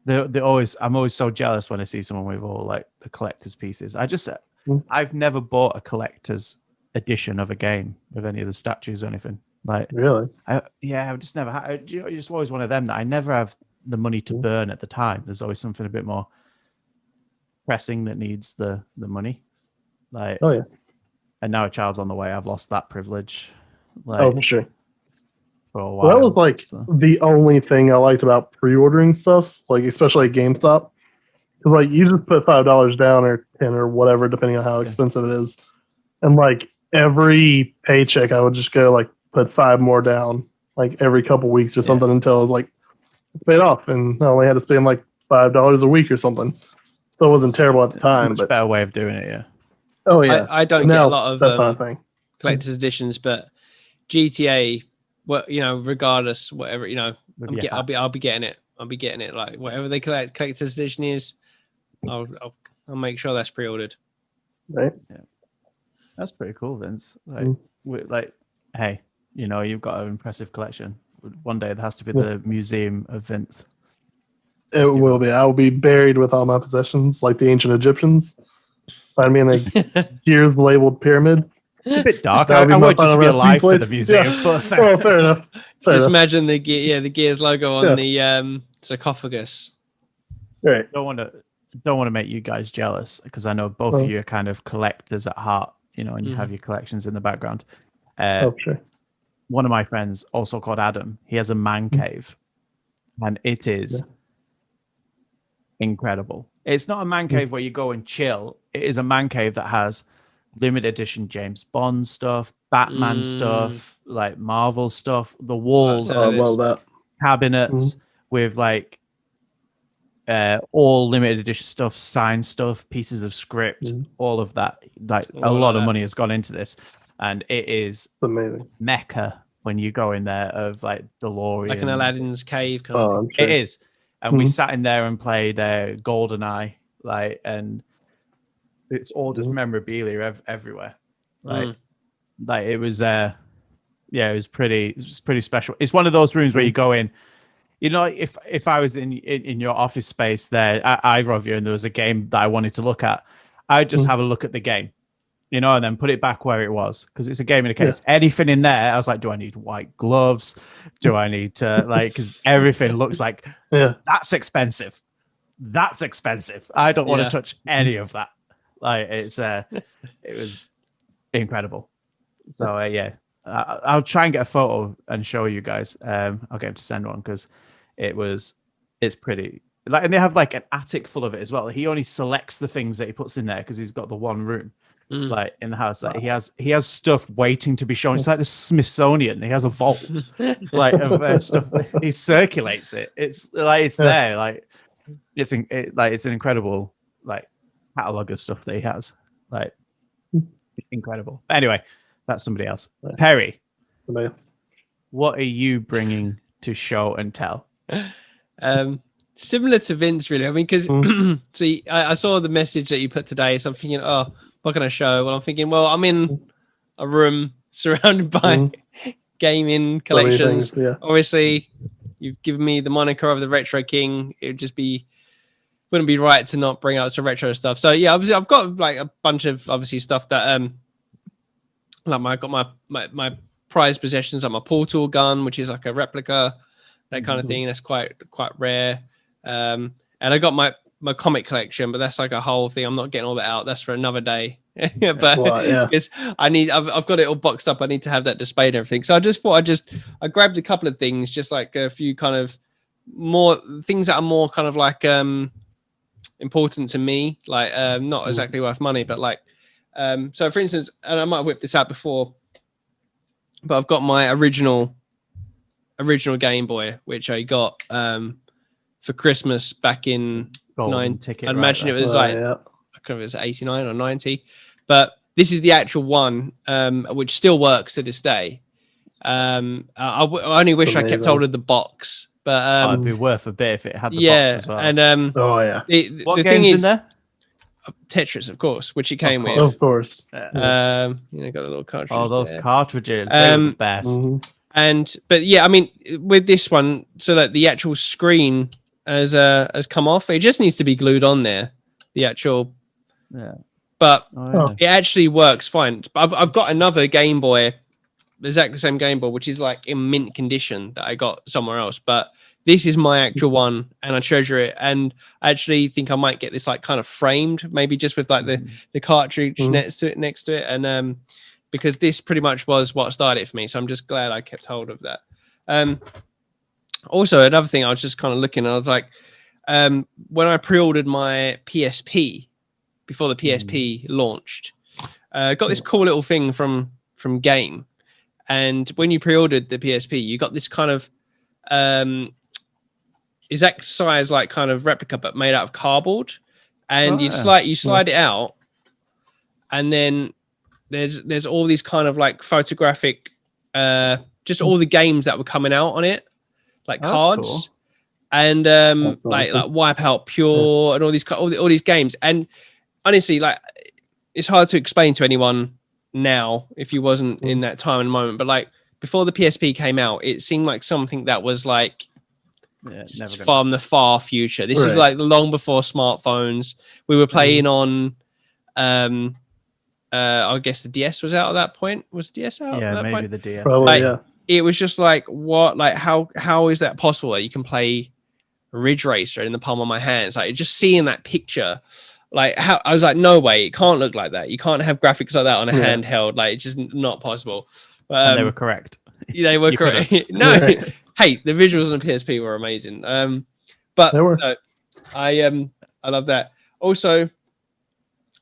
They always, I'm always so jealous when I see someone with all like the collector's pieces. I've never bought a collector's edition of a game with any of the statues or anything. Like,
Really?
I've just never had. You're just always one of them that I never have the money to burn at the time. There's always something a bit more pressing that needs the money. Like,
Oh yeah.
And now a child's on the way. I've lost that privilege. Like,
Oh, for sure.
for a while.
Well, that was like the only thing I liked about pre-ordering stuff, like especially at GameStop. Because like you just put $5 down or 10 or whatever, depending on how expensive it is, and like every paycheck, I would just go like put 5 more down, like every couple weeks or something, until I was like it's paid off, and I only had to spend like $5 a week or something. So it wasn't terrible at the time,
much
but
better way of doing it. Yeah.
Oh yeah,
I don't get a lot of
that's not a thing.
collector's editions, but GTA, well, regardless, whatever, I'll be getting it. I'll be getting it. Like whatever the collector's edition is, I'll make sure that's pre-ordered.
Right.
Yeah. That's pretty cool, Vince. Like, hey, you've got an impressive collection. One day there has to be the museum of Vince.
It will be. I will be buried with all my possessions, like the ancient Egyptians. Find me in a Gears labeled pyramid.
It's a bit dark.
That'll
I
my
want you to
final
be
resting
alive for
place.
the museum.
Yeah.
But
Fair enough.
Just imagine the Gears logo on the sarcophagus.
Right.
Don't want to make you guys jealous because I know both of you are kind of collectors at heart, and you have your collections in the background.
Sure.
One of my friends, also called Adam, he has a man cave, and it is incredible. It's not a man cave where you go and chill. It is a man cave that has limited edition James Bond stuff, Batman stuff, like Marvel stuff. The walls,
I love that.
cabinets with like all limited edition stuff, signed stuff, pieces of script, all of that. Like a lot of money has gone into this, and it is
amazing.
Mecca when you go in there of like DeLorean,
like an Aladdin's cave kind of.
Sure.
It is. And we sat in there and played GoldenEye, like, and it's all just memorabilia everywhere. Like it was, it was pretty special. It's one of those rooms where you go in, if I was in your office space there, either of you, and there was a game that I wanted to look at, I'd just have a look at the game, and then put it back where it was because it's a game in a case. Anything in there, I was like, do I need white gloves? Do I need to because everything looks like that's expensive. That's expensive. I don't want to touch any of that. Like it was incredible. So I'll try and get a photo and show you guys. I'll get him to send one because it's pretty. Like, and they have like an attic full of it as well. He only selects the things that he puts in there because he's got the one room. Like in the house, like he has stuff waiting to be shown. It's like the Smithsonian. He has a vault, like of stuff. He circulates it. It's like it's there. Like it's an incredible like catalog of stuff that he has. Like incredible. But anyway, that's somebody else. Perry, what are you bringing to show and tell?
Similar to Vince, really. I mean, because see, I saw the message that you put today, so I'm thinking, what can I show? Well, I'm thinking, I'm in a room surrounded by gaming collections.
Things, yeah.
Obviously, you've given me the moniker of the Retro King. It would just wouldn't be right to not bring out some retro stuff. So yeah, obviously I've got like a bunch of obviously stuff that like I got my prized possessions, like my portal gun, which is like a replica, that kind of thing. That's quite rare. And I got my comic collection, but that's like a whole thing. I'm not getting all that out. That's for another day. But it's, I've got it all boxed up. I need to have that displayed and everything. So I just thought I grabbed a couple of things, just like a few kind of more things that are more kind of like important to me, like not exactly worth money, but like so for instance, and I might have whipped this out before, but I've got my original Game Boy, which I got for Christmas back in
ticket,
I'd imagine it was like I can't remember, it was 89 or 90, but this is the actual one which still works to this day. I only wish I kept hold of the box. But
it'd be worth a bit if it had the box as well.
And
what
the
games
thing is,
in there?
Tetris, of course, which it came with.
Of course.
Got the little cartridge.
Oh, those cartridges, they're the best.
But yeah, I mean, with this one, so that the actual screen has come off, it just needs to be glued on there. The actual, but it actually works fine. I've got another Game Boy, exactly the same Game Boy, which is like in mint condition that I got somewhere else, but this is my actual one and I treasure it. And I actually think I might get this like kind of framed, maybe just with like the cartridge next to it. And because this pretty much was what started it for me. So I'm just glad I kept hold of that. Also, another thing, I was just kind of looking and I was like, when I pre-ordered my PSP before the PSP launched, got this cool little thing from Game. And when you pre-ordered the PSP, you got this kind of exact size, like kind of replica, but made out of cardboard. And you slide it out, and then there's all these kind of like photographic, just all the games that were coming out on it, like cards, cool. And like Wipeout Pure and all these games. And honestly, like it's hard to explain to anyone now if you wasn't in that time and moment, but like before the PSP came out, it seemed like something that was like from the far future. This is like long before smartphones. We were playing on I guess the DS was out at that point. Was the DS out?
Yeah,
at that
maybe
point?
the DS.
Probably,
like, it was just like, what? Like, how is that possible? Like, you can play Ridge Racer in the palm of my hands. Like, just seeing that picture. Like, how I was like, no way, it can't look like that. You can't have graphics like that on a handheld. Like, it's just not possible.
And they were correct.
They were correct. No, hey, the visuals on the PSP were amazing. But
they were.
I love that. Also,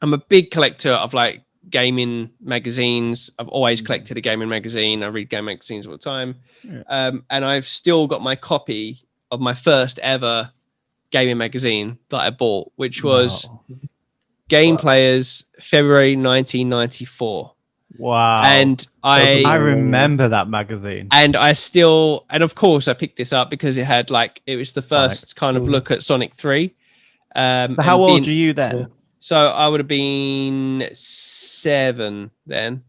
I'm a big collector of like gaming magazines. I've always collected a gaming magazine. I read game magazines all the time. And I've still got my copy of my first ever gaming magazine that I bought, which was Game Players, February 1994.
Wow.
And
I remember that magazine.
And of course I picked this up because it was the first kind of look at Sonic 3.
So how old are you then?
Yeah.
So I would have been 7 then.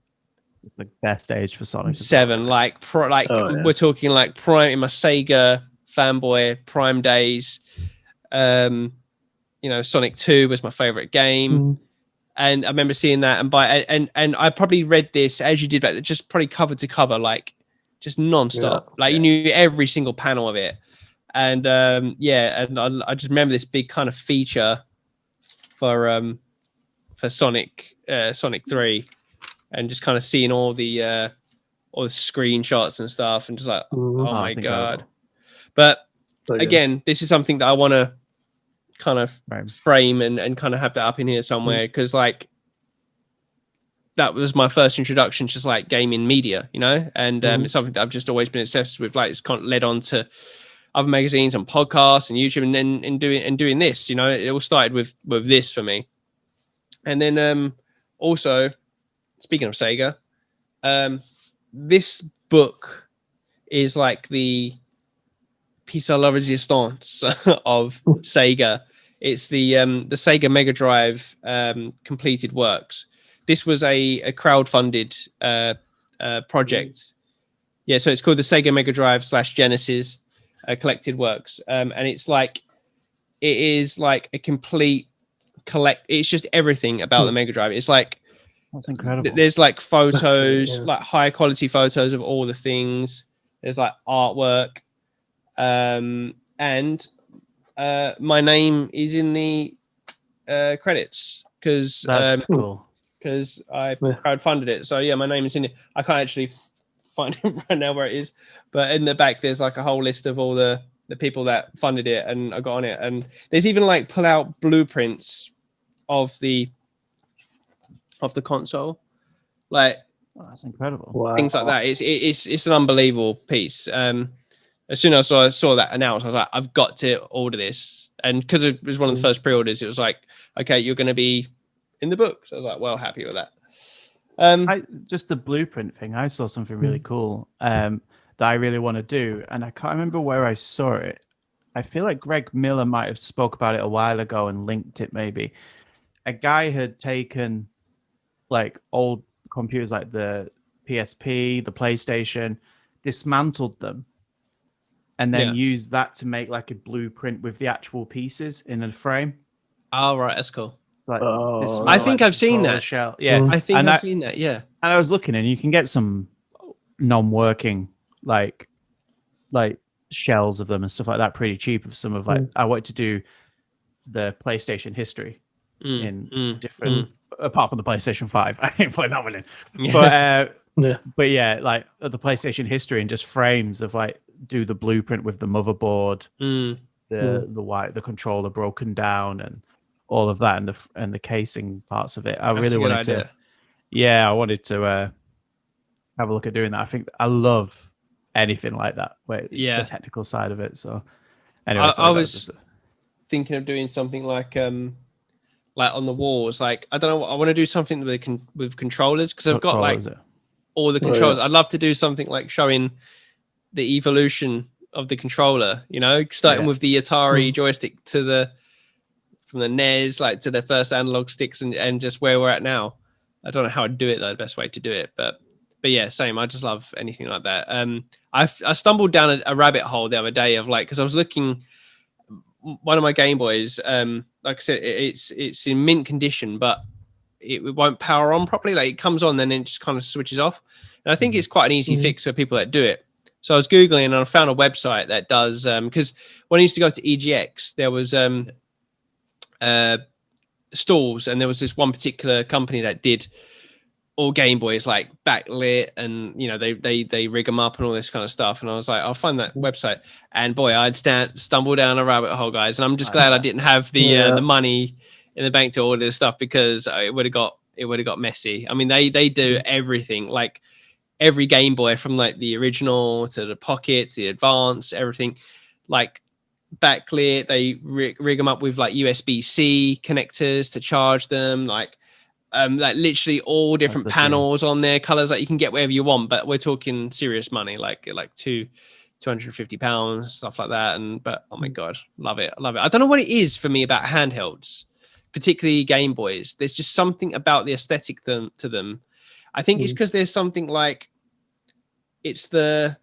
The best age for Sonic.
7, we're talking like prime in my Sega fanboy prime days. Sonic 2 was my favorite game. And I remember seeing that and I probably read this as you did back, just probably cover to cover, like just nonstop. You knew every single panel of it. And and I just remember this big kind of feature for Sonic 3, and just kind of seeing all the screenshots and stuff, and just like, oh my god. But again, this is something that I want to kind of frame and kind of have that up in here somewhere, because like that was my first introduction to just like gaming media, and it's something that I've just always been obsessed with. Like, it's kind of led on to other magazines and podcasts and YouTube, and then doing this. It all started with this for me. And then also, speaking of Sega, this book is like the piece de la resistance of Sega. It's the Sega Mega Drive completed works. This was a crowdfunded project. So it's called the Sega Mega Drive / Genesis Collected Works, and it is like a complete It's just everything about the Mega Drive. It's like
that's incredible.
There's like photos, like high quality photos of all the things. There's like artwork, and my name is in the credits because
that's cool.
Because I crowdfunded it. So yeah, my name is in it. I can't actually find it right now where it is, but in the back there's like a whole list of all the people that funded it, and I got on it. And there's even like pull out blueprints of the console, like
that's incredible.
Wow.
Things like that. It's an unbelievable piece. As soon as I saw that announced, I was like, I've got to order this. And because it was one of the first pre-orders, it was like, okay, you're going to be in the book. So I was like, well, happy with that.
Just the blueprint thing, I saw something really cool that I really want to do, and I can't remember where I saw it. I feel like Greg Miller might have spoke about it a while ago and linked it maybe. A guy had taken like old computers like the PSP, the PlayStation, dismantled them, and then used that to make like a blueprint with the actual pieces in a frame.
Oh, right. That's cool.
Like,
I think I've seen that.
Shell. Yeah,
I think I've seen that. Yeah.
And I was looking, and you can get some non-working like shells of them and stuff like that pretty cheap. Of some of like I wanted to do the PlayStation history in different, apart from the PlayStation 5. I ain't putting that one in. Yeah. But yeah, like the PlayStation history and just frames of like do the blueprint with the motherboard, the controller broken down and all of that, and the casing parts of it. I really wanted to. Yeah, I wanted to have a look at doing that. I think I love anything like that, where the technical side of it. So anyway,
I was thinking of doing something like on the walls. Like I don't know, I want to do something with controllers, because I've got like all the controllers. I'd love to do something like showing the evolution of the controller. You know, starting with the Atari joystick from the NES, like to the first analog sticks, and just where we're at now. I don't know how I'd do it though, the best way to do it, but yeah, same. I just love anything like that. I stumbled down a rabbit hole the other day of like, because I was looking, one of my Game Boys, like I said, it's in mint condition, but it won't power on properly. Like it comes on, then it just kind of switches off. And I think it's quite an easy fix for people that do it. So I was Googling and I found a website that does, because when I used to go to EGX, there was stalls, and there was this one particular company that did all Game Boys like backlit, and you know they rig them up and all this kind of stuff. And I was like, I'll find that website. And boy, I'd stumble down a rabbit hole, guys. And I'm just glad I didn't have the money in the bank to order this stuff, because it would have got messy. I mean, they do everything, like every Game Boy from like the original to the Pocket, to the Advance, everything like backlit. They rig them up with like USB-C connectors to charge them, like literally all different panels on there, colors, like you can get whatever you want, but we're talking serious money, like £250, stuff like that. But oh my god, love it. I don't know what it is for me about handhelds, particularly Game Boys. There's just something about the aesthetic to them. I think it's because there's something like they're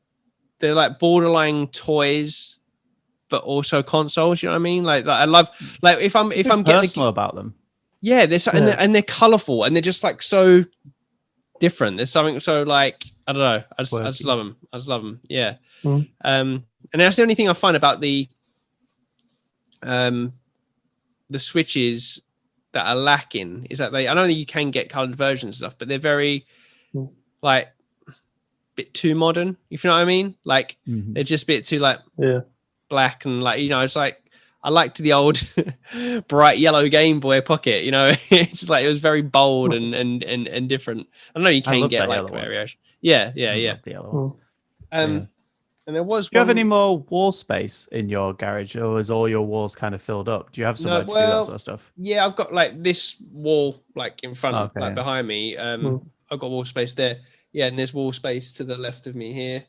like borderline toys, but also consoles. You know what I mean? Like I love, like if I'm getting
personal about them.
Yeah, and they're colorful, and they're just like so different. There's something so like, I don't know. I just love them. Yeah. And that's the only thing I find about the Switches that are lacking, is that I know that you can get colored versions and stuff, but they're very like a bit too modern, if you know what I mean. Like they're just a bit too like black, and like, you know, it's like I liked the old bright yellow Game Boy Pocket, you know. It's just like it was very bold and different. I know you can get like variation. Yeah.
The yellow one.
And there was.
Do you have any more wall space in your garage, or is all your walls kind of filled up? Do you have somewhere to do that sort of stuff?
Yeah, I've got like this wall like in front, behind me. I've got wall space there. Yeah, and there's wall space to the left of me here.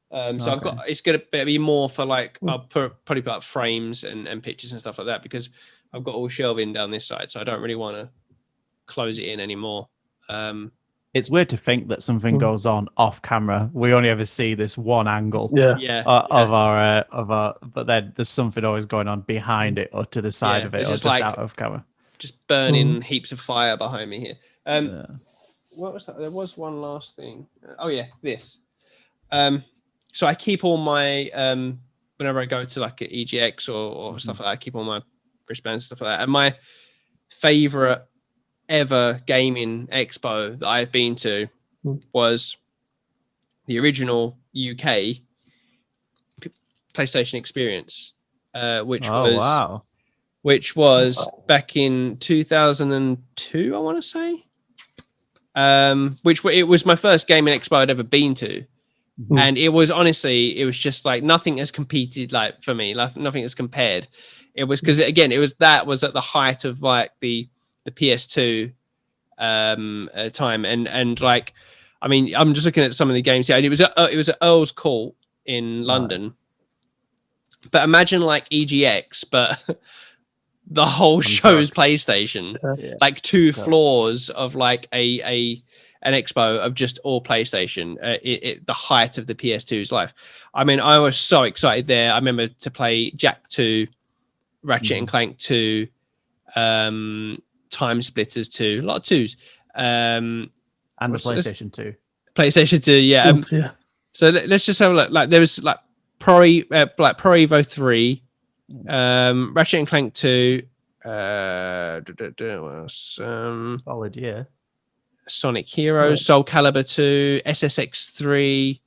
So I've got, it's going to be more for like, I'll probably put up frames and pictures and stuff like that, because I've got all shelving down this side, so I don't really want to close it in anymore.
it's weird to think that something goes on off camera. We only ever see this one angle of our, but then there's something always going on behind it or to the side of it or just like, out of camera.
Just burning heaps of fire behind me here. What was that? There was one last thing. Oh yeah, this. So I keep all my whenever I go to like an EGX or stuff like that, I keep all my wristbands and stuff like that. And my favorite ever gaming expo that I've been to was the original UK PlayStation Experience, which was back in 2002, I want to say. It was my first gaming expo I'd ever been to. And it was honestly, it was just like nothing has competed like for me, like nothing has compared. It was because again, it was at the height of like the PS2 time, and like, I mean, I'm just looking at some of the games here, and it was at Earl's Court in London. But imagine like EGX, but the whole show's PlayStation, like two floors of like an expo of just all PlayStation, the height of the PS2's life. I mean, I was so excited there. I remember to play Jack 2, Ratchet and Clank 2, Time Splitters 2, a lot of 2s. And
the PlayStation 2.
PlayStation 2, yeah. So let's just have a look. Like there was like Pro Evo 3, Ratchet and Clank 2,
solid, yeah.
Sonic Heroes, Soul Calibur 2, SSX 3,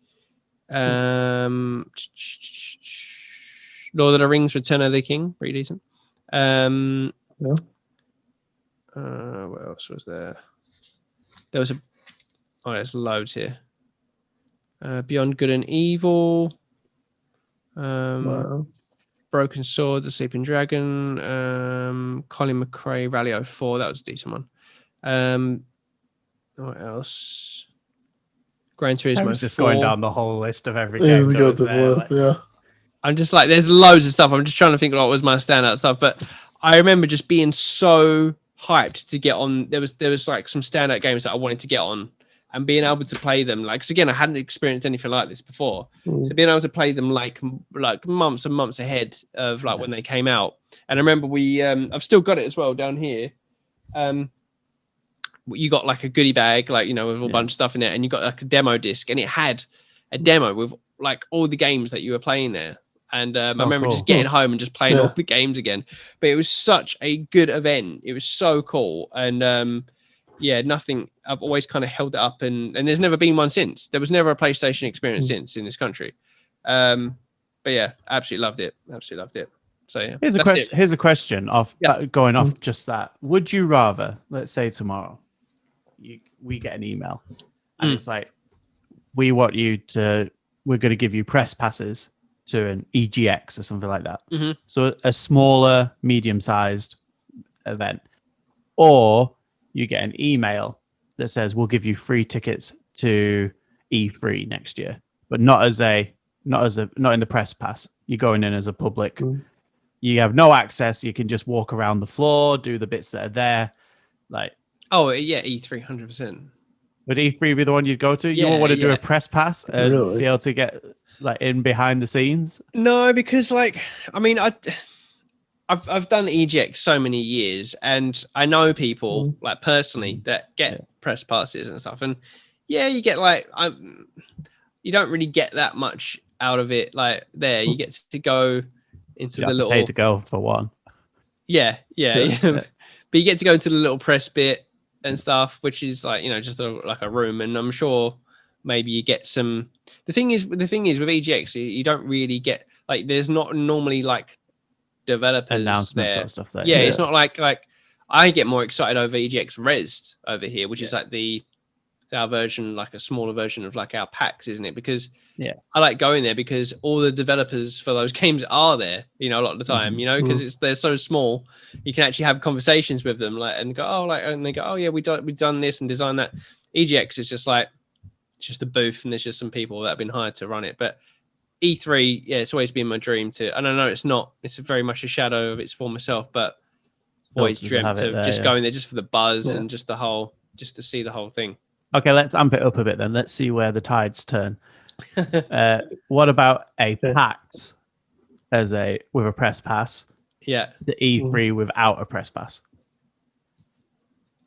Lord of the Rings, Return of the King, pretty decent. What else was there? There was there's loads here. Beyond Good and Evil, Broken Sword, The Sleeping Dragon, Colin McRae, Rally 04, that was a decent one. What else? Gran Turismo.
I was just going down the whole list of every game that was there.
I'm just like, there's loads of stuff. I'm just trying to think what was my standout stuff. But I remember just being so hyped to get on. There was like some standout games that I wanted to get on and being able to play them. Like, 'cause again, I hadn't experienced anything like this before. So being able to play them like months and months ahead of like when they came out. And I remember I've still got it as well down here. You got like a goodie bag, like, you know, with a bunch of stuff in it, and you got like a demo disc, and it had a demo with like all the games that you were playing there. And I remember just getting home and just playing all the games again. But it was such a good event. It was so cool. And nothing. I've always kind of held it up, and there's never been one since. There was never a PlayStation experience since in this country. But yeah, absolutely loved it. Absolutely loved it. So yeah,
here's a question off going off just that. Would you rather, let's say tomorrow, we get an email and it's like, we're going to give you press passes to an EGX or something like that. So a smaller, medium-sized event, or you get an email that says we'll give you free tickets to E3 next year, but not in the press pass. You're going in as a public. You have no access. You can just walk around the floor, do the bits that are there, like.
Oh yeah, E3, 100%.
Would E3 be the one you'd go to? You won't want to do a press pass and be able to get like in behind the scenes?
No, because like, I mean, I've done EGX so many years, and I know people like personally that get press passes and stuff, and you get like, you don't really get that much out of it. Like there, you get to go into the little
pay to go for one.
Yeah. But you get to go into the little press bit and stuff, which is like, you know, just like a room, and I'm sure maybe you get some. The thing is with EGX, you don't really get like, there's not normally like developers
announcements
there.
Sort of stuff there.
Yeah, it's not like I get more excited over EGX Res over here, which is like our version, like a smaller version of like our packs, isn't it? Because I like going there because all the developers for those games are there, you know, a lot of the time, you know, because they're so small, you can actually have conversations with them, like, and go, and they go, oh yeah, we've done this and designed that. EGX is just like, it's just a booth, and there's just some people that have been hired to run it. But E3, it's always been my dream to, and I know it's very much a shadow of its former self, but always dreamt of just going there just for the buzz and just to see the whole thing.
Okay, let's amp it up a bit then. Let's see where the tides turn. What about a PAX with a press pass?
Yeah.
The E3 without a press pass.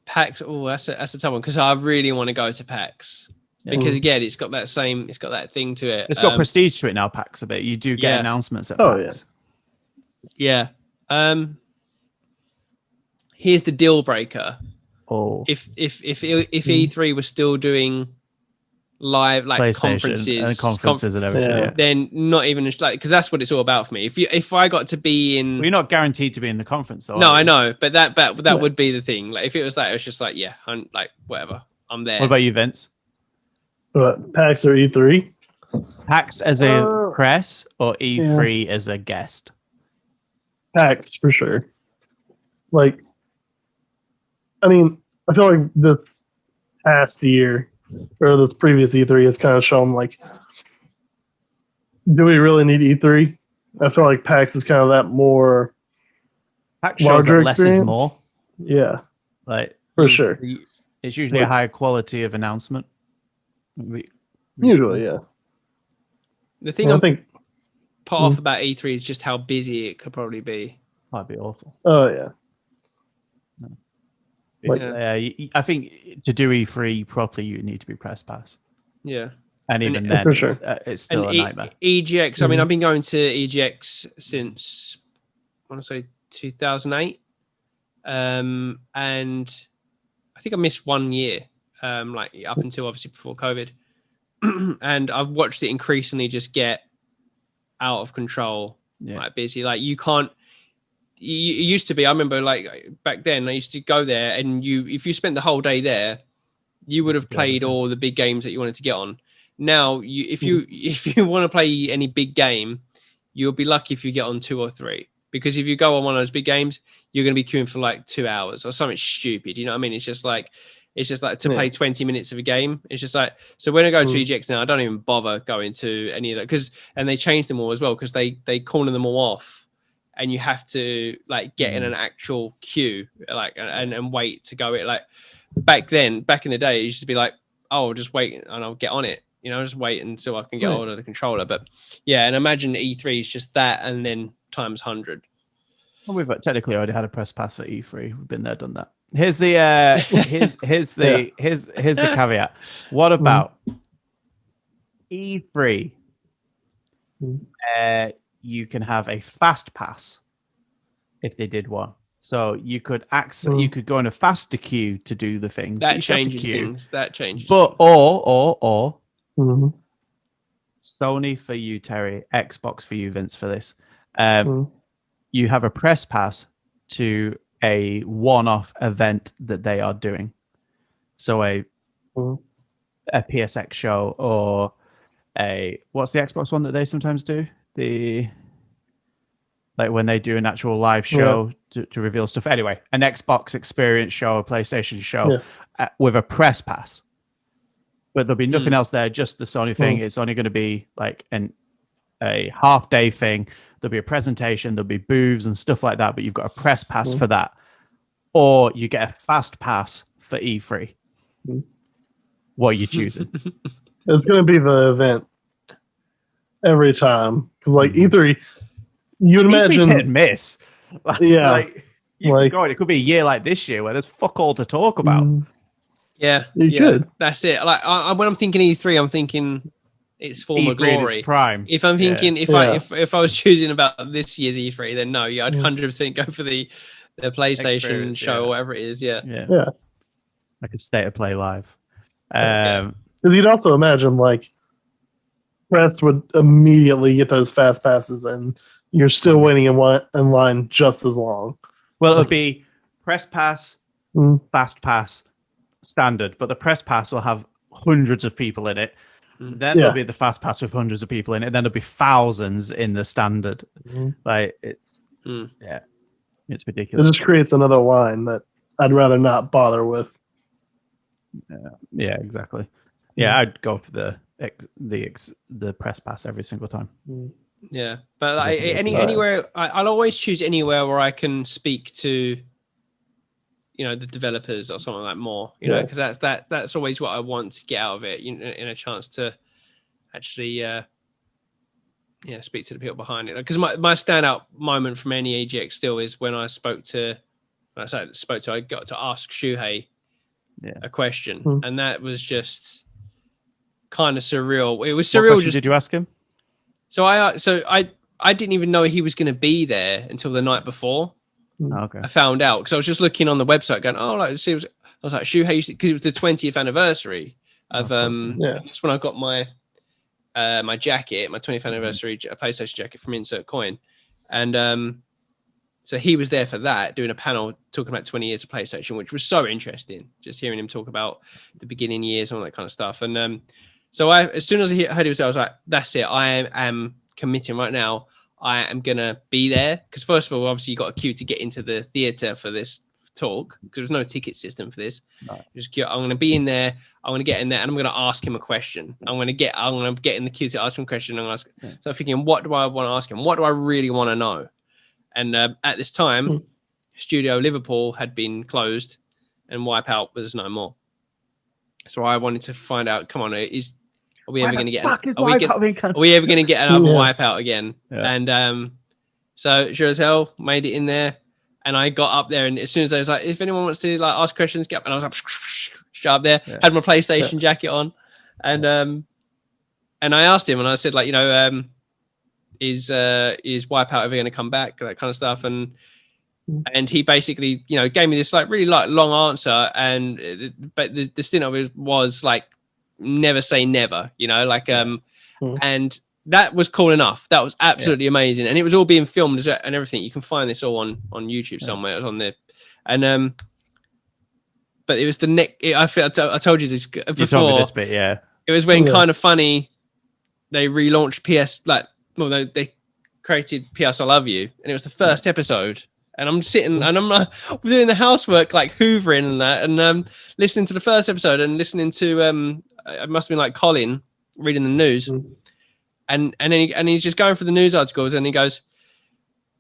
PAX. Oh, that's a tough one because I really want to go to PAX because again, it's got that thing to it.
It's got prestige to it now. PAX a bit. You do get announcements at PAX.
Yeah. Here's the deal breaker.
Oh.
If E3 was still doing live like conferences
and everything,
then not even like because that's what it's all about for me. If I got to be in,
you're not guaranteed to be in the conference.
No, I know, but that would be the thing. Like if it was that, it was just like I'm like whatever, I'm there.
What about you, Vince?
What, PAX or E3?
PAX as a press or E3 as a guest?
PAX for sure. Like, I mean, I feel like this past year or this previous E3 has kind of shown like, do we really need E3? I feel like PAX is kind of that more
PAX shows that less is more.
Yeah,
like
for sure.
It's usually a higher quality of announcement.
Usually, yeah.
The thing I think put off about E3 is just how busy it could probably be.
Might be awful.
Oh yeah.
Like, I think to do E3 properly, you need to be press pass.
Yeah.
And even then, it's still a nightmare.
EGX, I mean, I've been going to EGX since, I want to say, 2008. And I think I missed 1 year, like up until obviously before COVID. And I've watched it increasingly just get out of control, like busy. Like you can't, it used to be, I remember like back then I used to go there and if you spent the whole day there, you would have played all the big games that you wanted to get on. Now, if you want to play any big game, you'll be lucky if you get on 2 or 3. Because if you go on one of those big games, you're going to be queuing for like 2 hours or something stupid. You know what I mean? It's just like to play 20 minutes of a game. It's just like, so when I go to EGX now, I don't even bother going to any of that and they changed them all as well because they corner them all off. And you have to like get in an actual queue, like and wait to go. It like back in the day, it used to be like, oh, I'll just wait and I'll get on it. You know, just wait until I can get hold of the controller. But yeah, and imagine E3 is just that, and then times 100.
Well, we've technically already had a press pass for E3. We've been there, done that. Here's the here's the caveat. What about E3? You can have a fast pass if they did one. So you could you could go in a faster queue to do the things.
That changes things. That changes.
But or Sony for you, Terry, Xbox for you, Vince, for this. You have a press pass to a one-off event that they are doing. So a PSX show or what's the Xbox one that they sometimes do? Like when they do an actual live show to reveal stuff. Anyway, an Xbox experience show, a PlayStation show with a press pass. But there'll be nothing else there, just the Sony thing. It's only going to be like a half-day thing. There'll be a presentation, there'll be booths and stuff like that, but you've got a press pass for that. Or you get a fast pass for E3. What are you choosing?
It's going to be the event every time. Because like E3... You'd imagine
hit and miss.
Yeah.
Like, it could be a year like this year where there's fuck all to talk about.
Yeah.
Could.
That's it. Like when I'm thinking E3, I'm thinking its former glory.
Its prime.
If I'm thinking if I was choosing about this year's E3, then no, I'd 100% go for the PlayStation show or whatever it is. Yeah.
Like a State of Play live.
Because you'd also imagine like press would immediately get those fast passes and you're still waiting in line just as long.
Well, it'll be press pass, fast pass, standard, but the press pass will have hundreds of people in it. Then there'll be the fast pass with hundreds of people in it. And then there'll be thousands in the standard. Like it's it's ridiculous.
It just creates another line that I'd rather not bother with.
Yeah, exactly. Yeah, I'd go for the press pass every single time.
Yeah, but like, anywhere, I'll always choose anywhere where I can speak to the developers or something like more, you know, because that's always what I want to get out of it, in a chance to actually speak to the people behind it. Because my standout moment from any AGX still is when I got to ask Shuhei a question, and that was just kind of surreal. It was surreal.
Did you ask him?
So I didn't even know he was going to be there until the night before.
Okay.
I found out because I was just looking on the website, going, "Oh, I was like, Shuhei," because it was the 20th anniversary of that's when I got my my jacket, my 20th anniversary PlayStation jacket from Insert Coin, and so he was there for that, doing a panel talking about 20 years of PlayStation, which was so interesting. Just hearing him talk about the beginning years, all that kind of stuff, and so as soon as I heard he was there, I was like, "That's it! I am committing right now. I am gonna be there." Because first of all, obviously you got a queue to get into the theater for this talk, because there's no ticket system for this. No. I'm gonna be in there. I'm gonna get in there, and I'm gonna ask him a question. I'm gonna get in the queue to ask him a question. And ask. Yeah. So I'm thinking, what do I want to ask him? What do I really want to know? And at this time, Studio Liverpool had been closed, and Wipeout was no more. So I wanted to find out. Come on, are we ever going to get? Are we ever going to get another Wipeout again? Yeah. And so sure as hell made it in there, and I got up there, and as soon as I was like, if anyone wants to like ask questions, get up, and I was like, straight up there, had my PlayStation jacket on, and I asked him, and I said, like, is Wipeout ever going to come back? That kind of stuff, and he basically, gave me this like really like long answer, but the stint of it was like, never say never, and that was cool enough. That was absolutely amazing, and it was all being filmed and everything. You can find this all on YouTube somewhere. It was on there, and but it was the next. I told you this before. You told me this bit, yeah. It was when Kind of Funny, they relaunched they created PS I Love You, and it was the first episode. And I'm sitting and I'm doing the housework, like hoovering and that, and listening to the first episode and listening to it must have been like Colin reading the news, and then he's just going through the news articles, and he goes,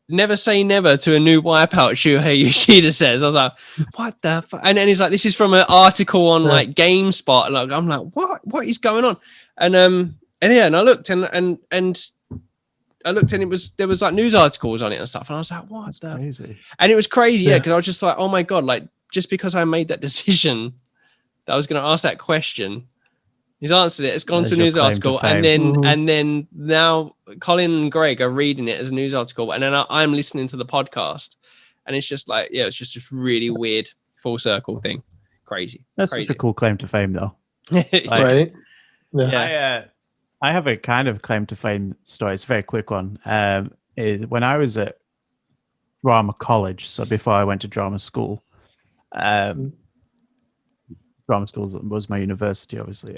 "Never say never to a new Wipeout," Shuhei Yoshida says. I was like, "What the fuck?" And then he's like, "This is from an article on like GameSpot." And I'm like, "What is going on?" And I looked and there was like news articles on it and stuff, and I was like, "What the?" Crazy. And it was crazy, because I was just like, "Oh my god!" Like, just because I made that decision that I was going to ask that question, he's answered it. It's gone to a news article, and then now Colin and Greg are reading it as a news article, and then I'm listening to the podcast, and it's just like, it's just this really weird full circle thing. Crazy.
That's such a cool claim to fame, though.
Right?
Yeah. I have a kind of claim to fame story. It's a very quick one. When I was at drama college, so before I went to drama school, drama school was my university, obviously.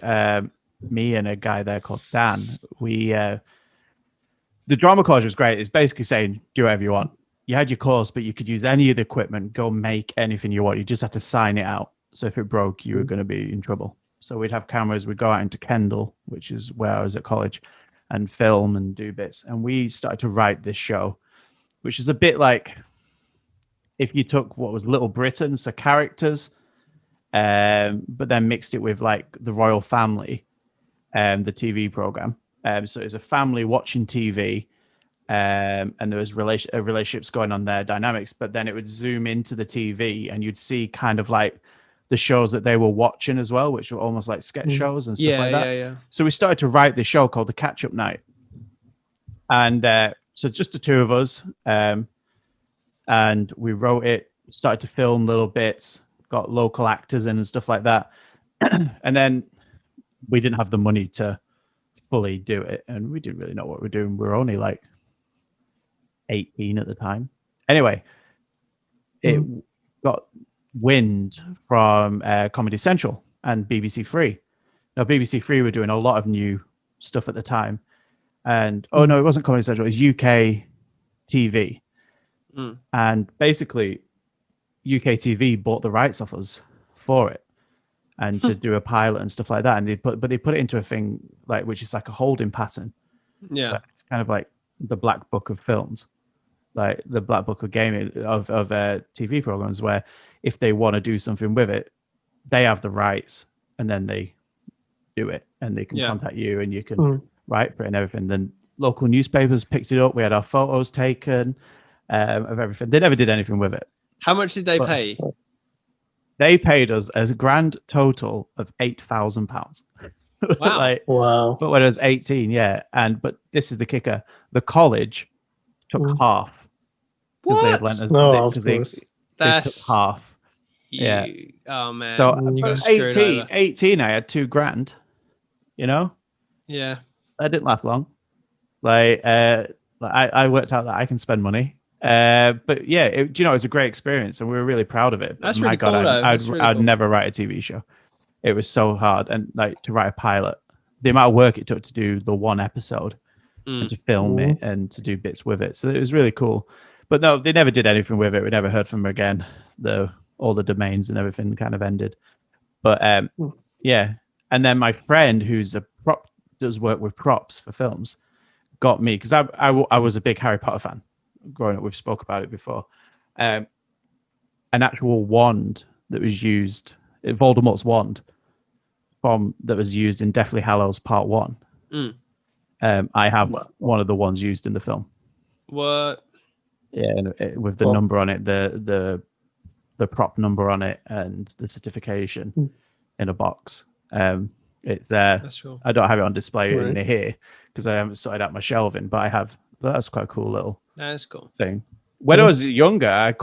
Me and a guy there called Dan, the drama college was great. It's basically saying, do whatever you want. You had your course, but you could use any of the equipment, go make anything you want. You just had to sign it out. So if it broke, you were going to be in trouble. So we'd have cameras, we'd go out into Kendall, which is where I was at college, and film and do bits. And we started to write this show, which is a bit like if you took what was Little Britain, so characters, but then mixed it with like the royal family, the TV program. So it's a family watching TV, and there was relationships going on there, dynamics, but then it would zoom into the TV and you'd see kind of like the shows that they were watching as well, which were almost like sketch shows and stuff like that. Yeah. So we started to write this show called The Catch-Up Night. And so just the two of us, and we wrote it, started to film little bits, got local actors in and stuff like that. And then we didn't have the money to fully do it, and we didn't really know what we were doing. We were only like 18 at the time. Anyway, it got wind from Comedy Central and BBC Three. Now, BBC Three were doing a lot of new stuff at the time. And, oh no, it wasn't Comedy Central, it was UK TV. And basically, UK TV bought the rights off us for it and to do a pilot and stuff like that. And they put it into a thing like, which is like a holding pattern.
Yeah.
It's kind of like the black book of films. like the Black Book of gaming of TV programs, where if they want to do something with it, they have the rights, and then they do it, and they can contact you, and you can write for it and everything. Then local newspapers picked it up. We had our photos taken of everything. They never did anything with it.
How much did they pay?
They paid us a grand total of £8,000.
Wow.
Wow.
But when I was 18, but this is the kicker: the college took half.
What?
No, of course.
They took half. Yeah.
Oh man.
So
You got
18, I had $2,000. You know.
Yeah.
That didn't last long. I worked out that I can spend money. But yeah, it was a great experience, and we were really proud of it.
That's
my
really
God,
cool,
I'd never write a TV show. It was so hard, and like to write a pilot, the amount of work it took to do the one episode, and to film it, and to do bits with it. So it was really cool. But no, they never did anything with it. We never heard from them again. All the domains and everything kind of ended. But yeah, and then my friend, who's does work with props for films, got me, because I was a big Harry Potter fan growing up. We've spoke about it before. An actual wand that was used, Voldemort's wand, that was used in Deathly Hallows Part 1. I have one of the ones used in the film.
What?
Yeah, and with the number on it, the prop number on it, and the certification in a box. It's
That's cool.
I don't have it on display in here because I haven't sorted out my shelving, but I have. That's quite a cool little
That's cool
thing. When I was younger, I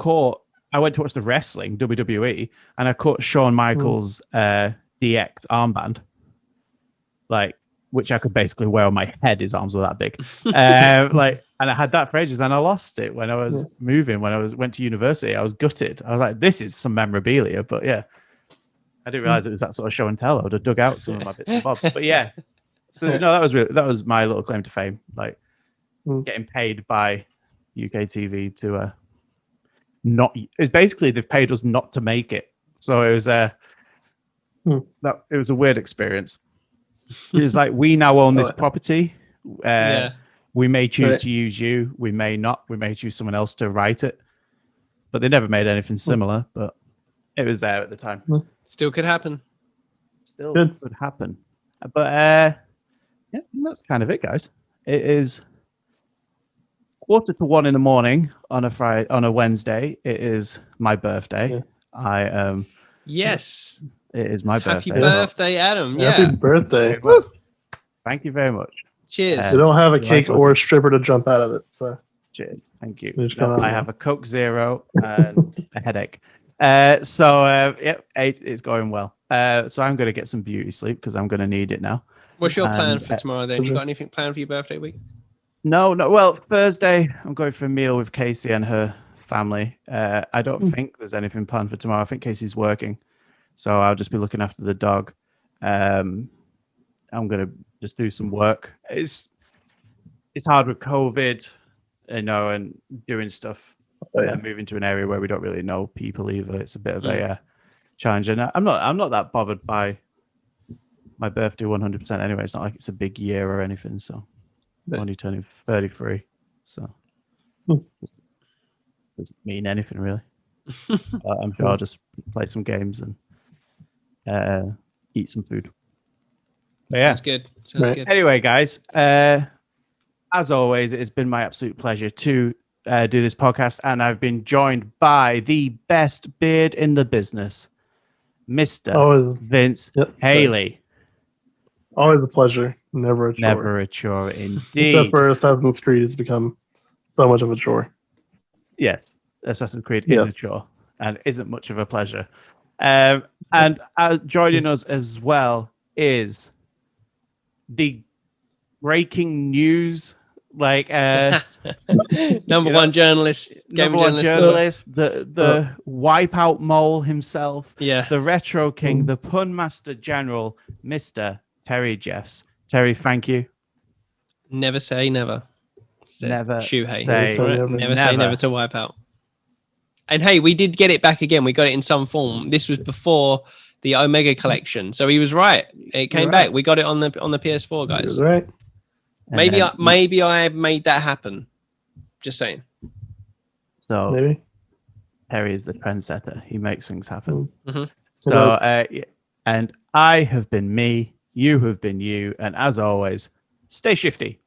went to watch the wrestling, WWE, and I caught Shawn Michaels' DX armband, which I could basically wear on my head. His arms were that big. And I had that for ages, and I lost it when I was moving. When I went to university, I was gutted. I was like, this is some memorabilia, but yeah. I didn't realize it was that sort of show and tell. I would have dug out some of my bits and bobs. But yeah. So no, that was my little claim to fame. Getting paid by UK TV to it's basically they've paid us not to make it. So it was it was a weird experience. It was like, we now own this property. We may choose to use you, we may not. We may choose someone else to write it. But they never made anything similar, but it was there at the time.
Still could happen.
Still could happen. But that's kind of it, guys. It is 1:45 in the morning on a Wednesday. It is my birthday.
Yes.
It is my birthday.
Happy birthday, Adam. Yeah.
Happy birthday.
Thank you very much.
Cheers.
We don't have a cake or a stripper to jump out of it. So
cheers. Thank you.
I
have a Coke Zero and a headache. It's going well. So I'm going to get some beauty sleep because I'm going to need it now.
What's your plan for tomorrow then? You got anything planned for your birthday week?
No. Well, Thursday I'm going for a meal with Casey and her family. I don't think there's anything planned for tomorrow. I think Casey's working, so I'll just be looking after the dog. I'm going to just do some work. It's hard with COVID, and doing stuff. Moving to an area where we don't really know people either. It's a bit of a challenge, and I'm not that bothered by my birthday 100% anyway. It's not like it's a big year or anything. So I'm only turning 33, so doesn't mean anything really. I'm sure I'll just play some games and eat some food. But yeah,
Sounds good. Good.
Anyway, guys, as always, it's been my absolute pleasure to do this podcast, and I've been joined by the best beard in the business, Mr. Vince Haley.
Always a pleasure. Never a chore.
Never a chore, indeed.
Except for Assassin's Creed has become so much of a chore.
Yes, Assassin's Creed is a chore and isn't much of a pleasure. And joining us as well is the breaking news,
number one journalist,
the wipeout mole himself, the retro king, the pun master general, Mr. Terry Jeffs. Terry, thank you.
Never say never.
Never
Shuhei.
Never
say never to Wipeout. And hey, we did get it back again. We got it in some form. This was before the Omega collection, so he was right. It came back. We got it on the PS4, guys.
He was right.
Maybe I made that happen. Just saying.
So
maybe.
Harry is the trendsetter. He makes things happen.
Mm-hmm.
So, and I have been me. You have been you. And as always, stay shifty.